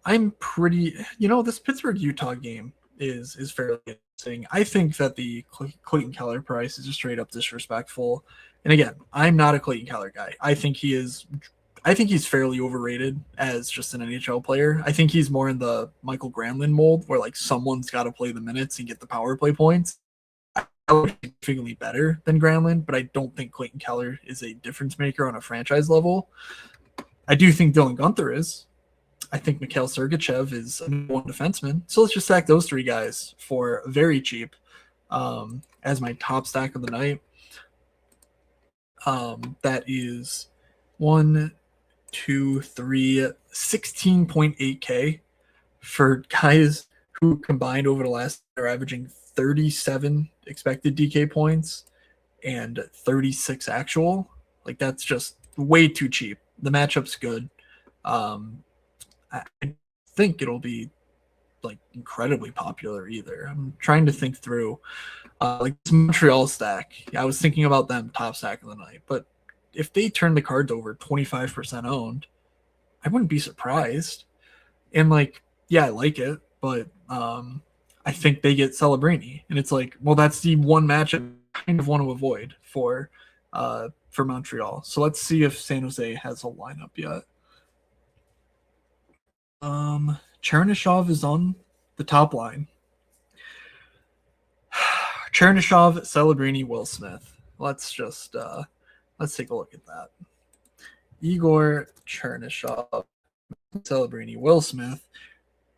I'm pretty, this Pittsburgh-Utah game is fairly interesting. I think that the Clayton Keller price is just straight up disrespectful. And again, I'm not a Clayton Keller guy. I think he's fairly overrated as just an NHL player. I think he's more in the Michael Granlund mold where like someone's got to play the minutes and get the power play points. Significantly better than Granlund, but I don't think Clayton Keller is a difference maker on a franchise level. I do think Dylan Gunther is. I think Mikhail Sergachev is a number one defenseman. So let's just stack those three guys for very cheap as my top stack of the night. That is 1, 2, 3, 16.8K for guys who combined over the last are averaging 37 expected DK points and 36 actual. Like, that's just way too cheap. The matchup's good. I think it'll be like incredibly popular either. I'm trying to think through like this Montreal stack. I was thinking about them top stack of the night, but if they turn the cards over 25% owned, I wouldn't be surprised. And like, yeah, I like it, but I think they get Celebrini, and it's like, well, that's the one matchup I kind of want to avoid for Montreal. So let's see if San Jose has a lineup yet. Chernyshov is on the top line. Chernyshov, Celebrini, Will Smith. Let's just let's take a look at that. Igor Chernyshov, Celebrini, Will Smith,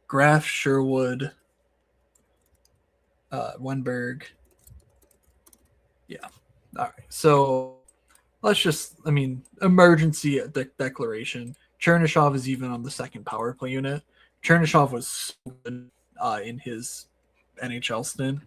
Graf, Sherwood, Wenberg. Yeah. All right. So let's just, emergency declaration. Chernyshov is even on the second power play unit. Chernyshov was so good in his NHL stint.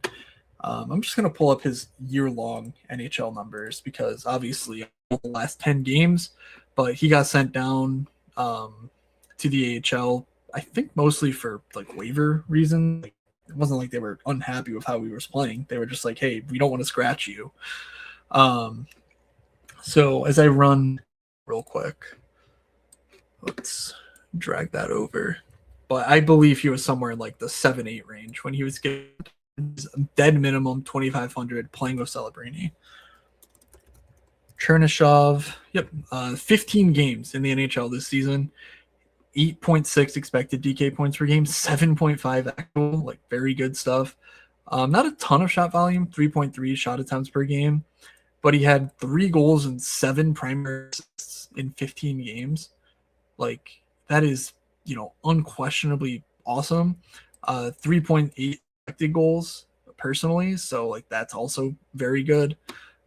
I'm just going to pull up his year-long NHL numbers because obviously the last 10 games, but he got sent down to the AHL, I think mostly for like waiver reasons. Like, it wasn't like they were unhappy with how he was playing. They were just like, hey, we don't want to scratch you. So as I run real quick, let's drag that over. But I believe he was somewhere in like the 7-8 range when he was getting dead minimum 2,500 playing with Celebrini. Chernyshov, 15 games in the NHL this season, 8.6 expected DK points per game, 7.5 actual, like very good stuff. Not a ton of shot volume, 3.3 shot attempts per game, but he had 3 goals and 7 primary assists in 15 games. Like, that is, unquestionably awesome. 3.8 expected goals personally, so like that's also very good.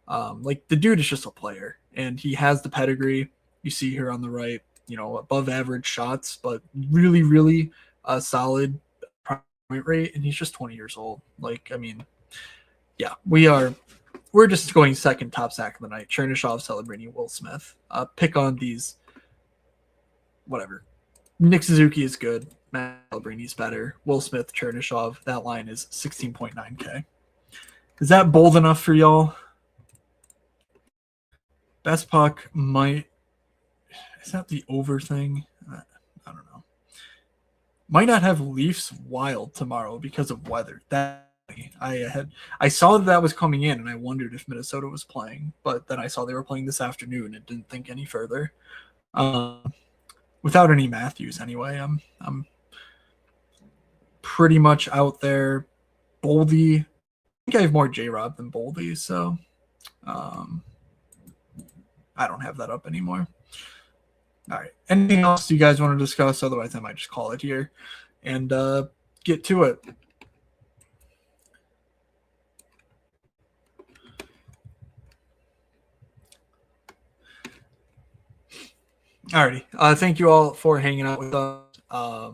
Like, the dude is just a player, and he has the pedigree. You see here on the right, above average shots, but really, really solid point rate, and he's just 20 years old. Like, we're just going second top sack of the night. Chernyshov, Celebrini, Will Smith. Pick on these, whatever. Nick Suzuki is good. Matt Celebrini's better. Will Smith, Chernyshov. That line is 16.9K. Is that bold enough for y'all? Best puck might. Is that the over thing? I don't know. Might not have Leafs Wild tomorrow because of weather. I saw that was coming in, and I wondered if Minnesota was playing, but then I saw they were playing this afternoon and didn't think any further. Without any Matthews, anyway, I'm pretty much out there. Boldy, I think I have more J-Rob than Boldy, so I don't have that up anymore. All right. Anything else you guys want to discuss? Otherwise, I might just call it here and get to it. Alrighty. Thank you all for hanging out with us. I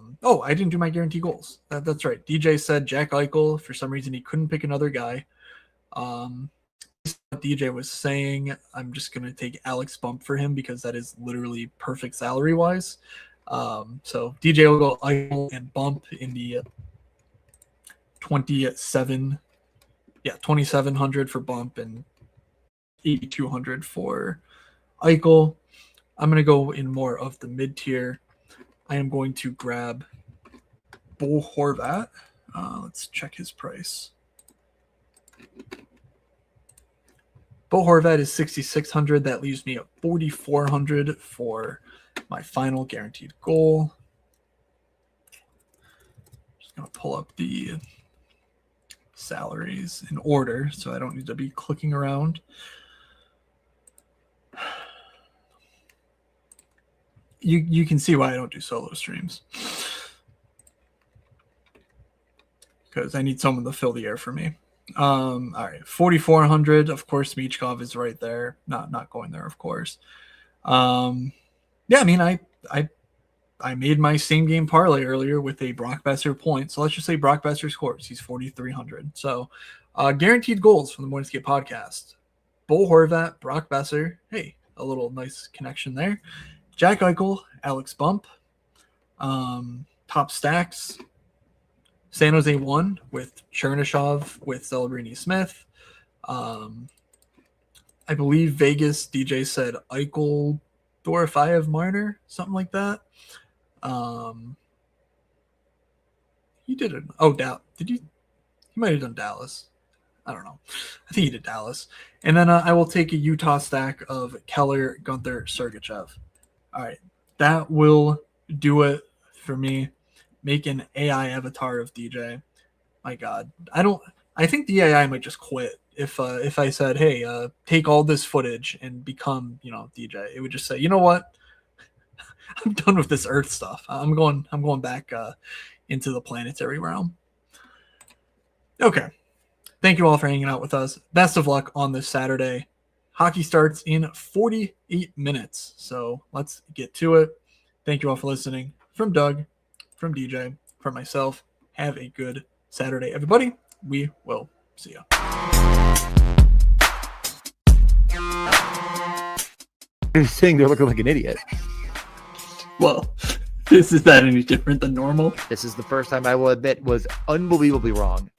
didn't do my guarantee goals. That's right. DJ said Jack Eichel. For some reason, he couldn't pick another guy. DJ was saying, I'm just going to take Alex Bump for him because that is literally perfect salary-wise. So DJ will go Eichel and Bump in the 2,700 for Bump and 8,200 for Eichel. I'm going to go in more of the mid-tier. I am going to grab Bo Horvat. Let's check his price. Bo Horvat is 6,600. That leaves me at 4,400 for my final guaranteed goal. Just going to pull up the salaries in order so I don't need to be clicking around. you can see why I don't do solo streams. Because I need someone to fill the air for me. All right, 4,400. Of course, Michkov is right there. Not going there, of course. Yeah, I mean, I made my same game parlay earlier with a Brock Besser point. So let's just say Brock Besser scores. He's 4,300. So guaranteed goals from the Morning Skate podcast. Bo Horvat, Brock Besser. Hey, a little nice connection there. Jack Eichel, Alex Bump. Top stacks. San Jose won with Chernyshov, with Celebrini Smith. I believe Vegas DJ said Eichel, Dorofeyev, Marner, something like that. He did it. Oh, did you? He might have done Dallas. I don't know. I think he did Dallas. And then I will take a Utah stack of Keller, Gunther, Sergachev. All right, that will do it for me. Make an AI avatar of DJ. My God, I think the AI might just quit if I said, hey, take all this footage and become, DJ. It would just say, you know what? I'm done with this Earth stuff. I'm going back into the planetary realm. Okay. Thank you all for hanging out with us. Best of luck on this Saturday. Hockey starts in 48 minutes. So let's get to it. Thank you all for listening. From Doug, from DJ, from myself, have a good Saturday, everybody. We will see you. You're saying they're looking like an idiot. Well, is that any different than normal? This is the first time I will admit was unbelievably wrong.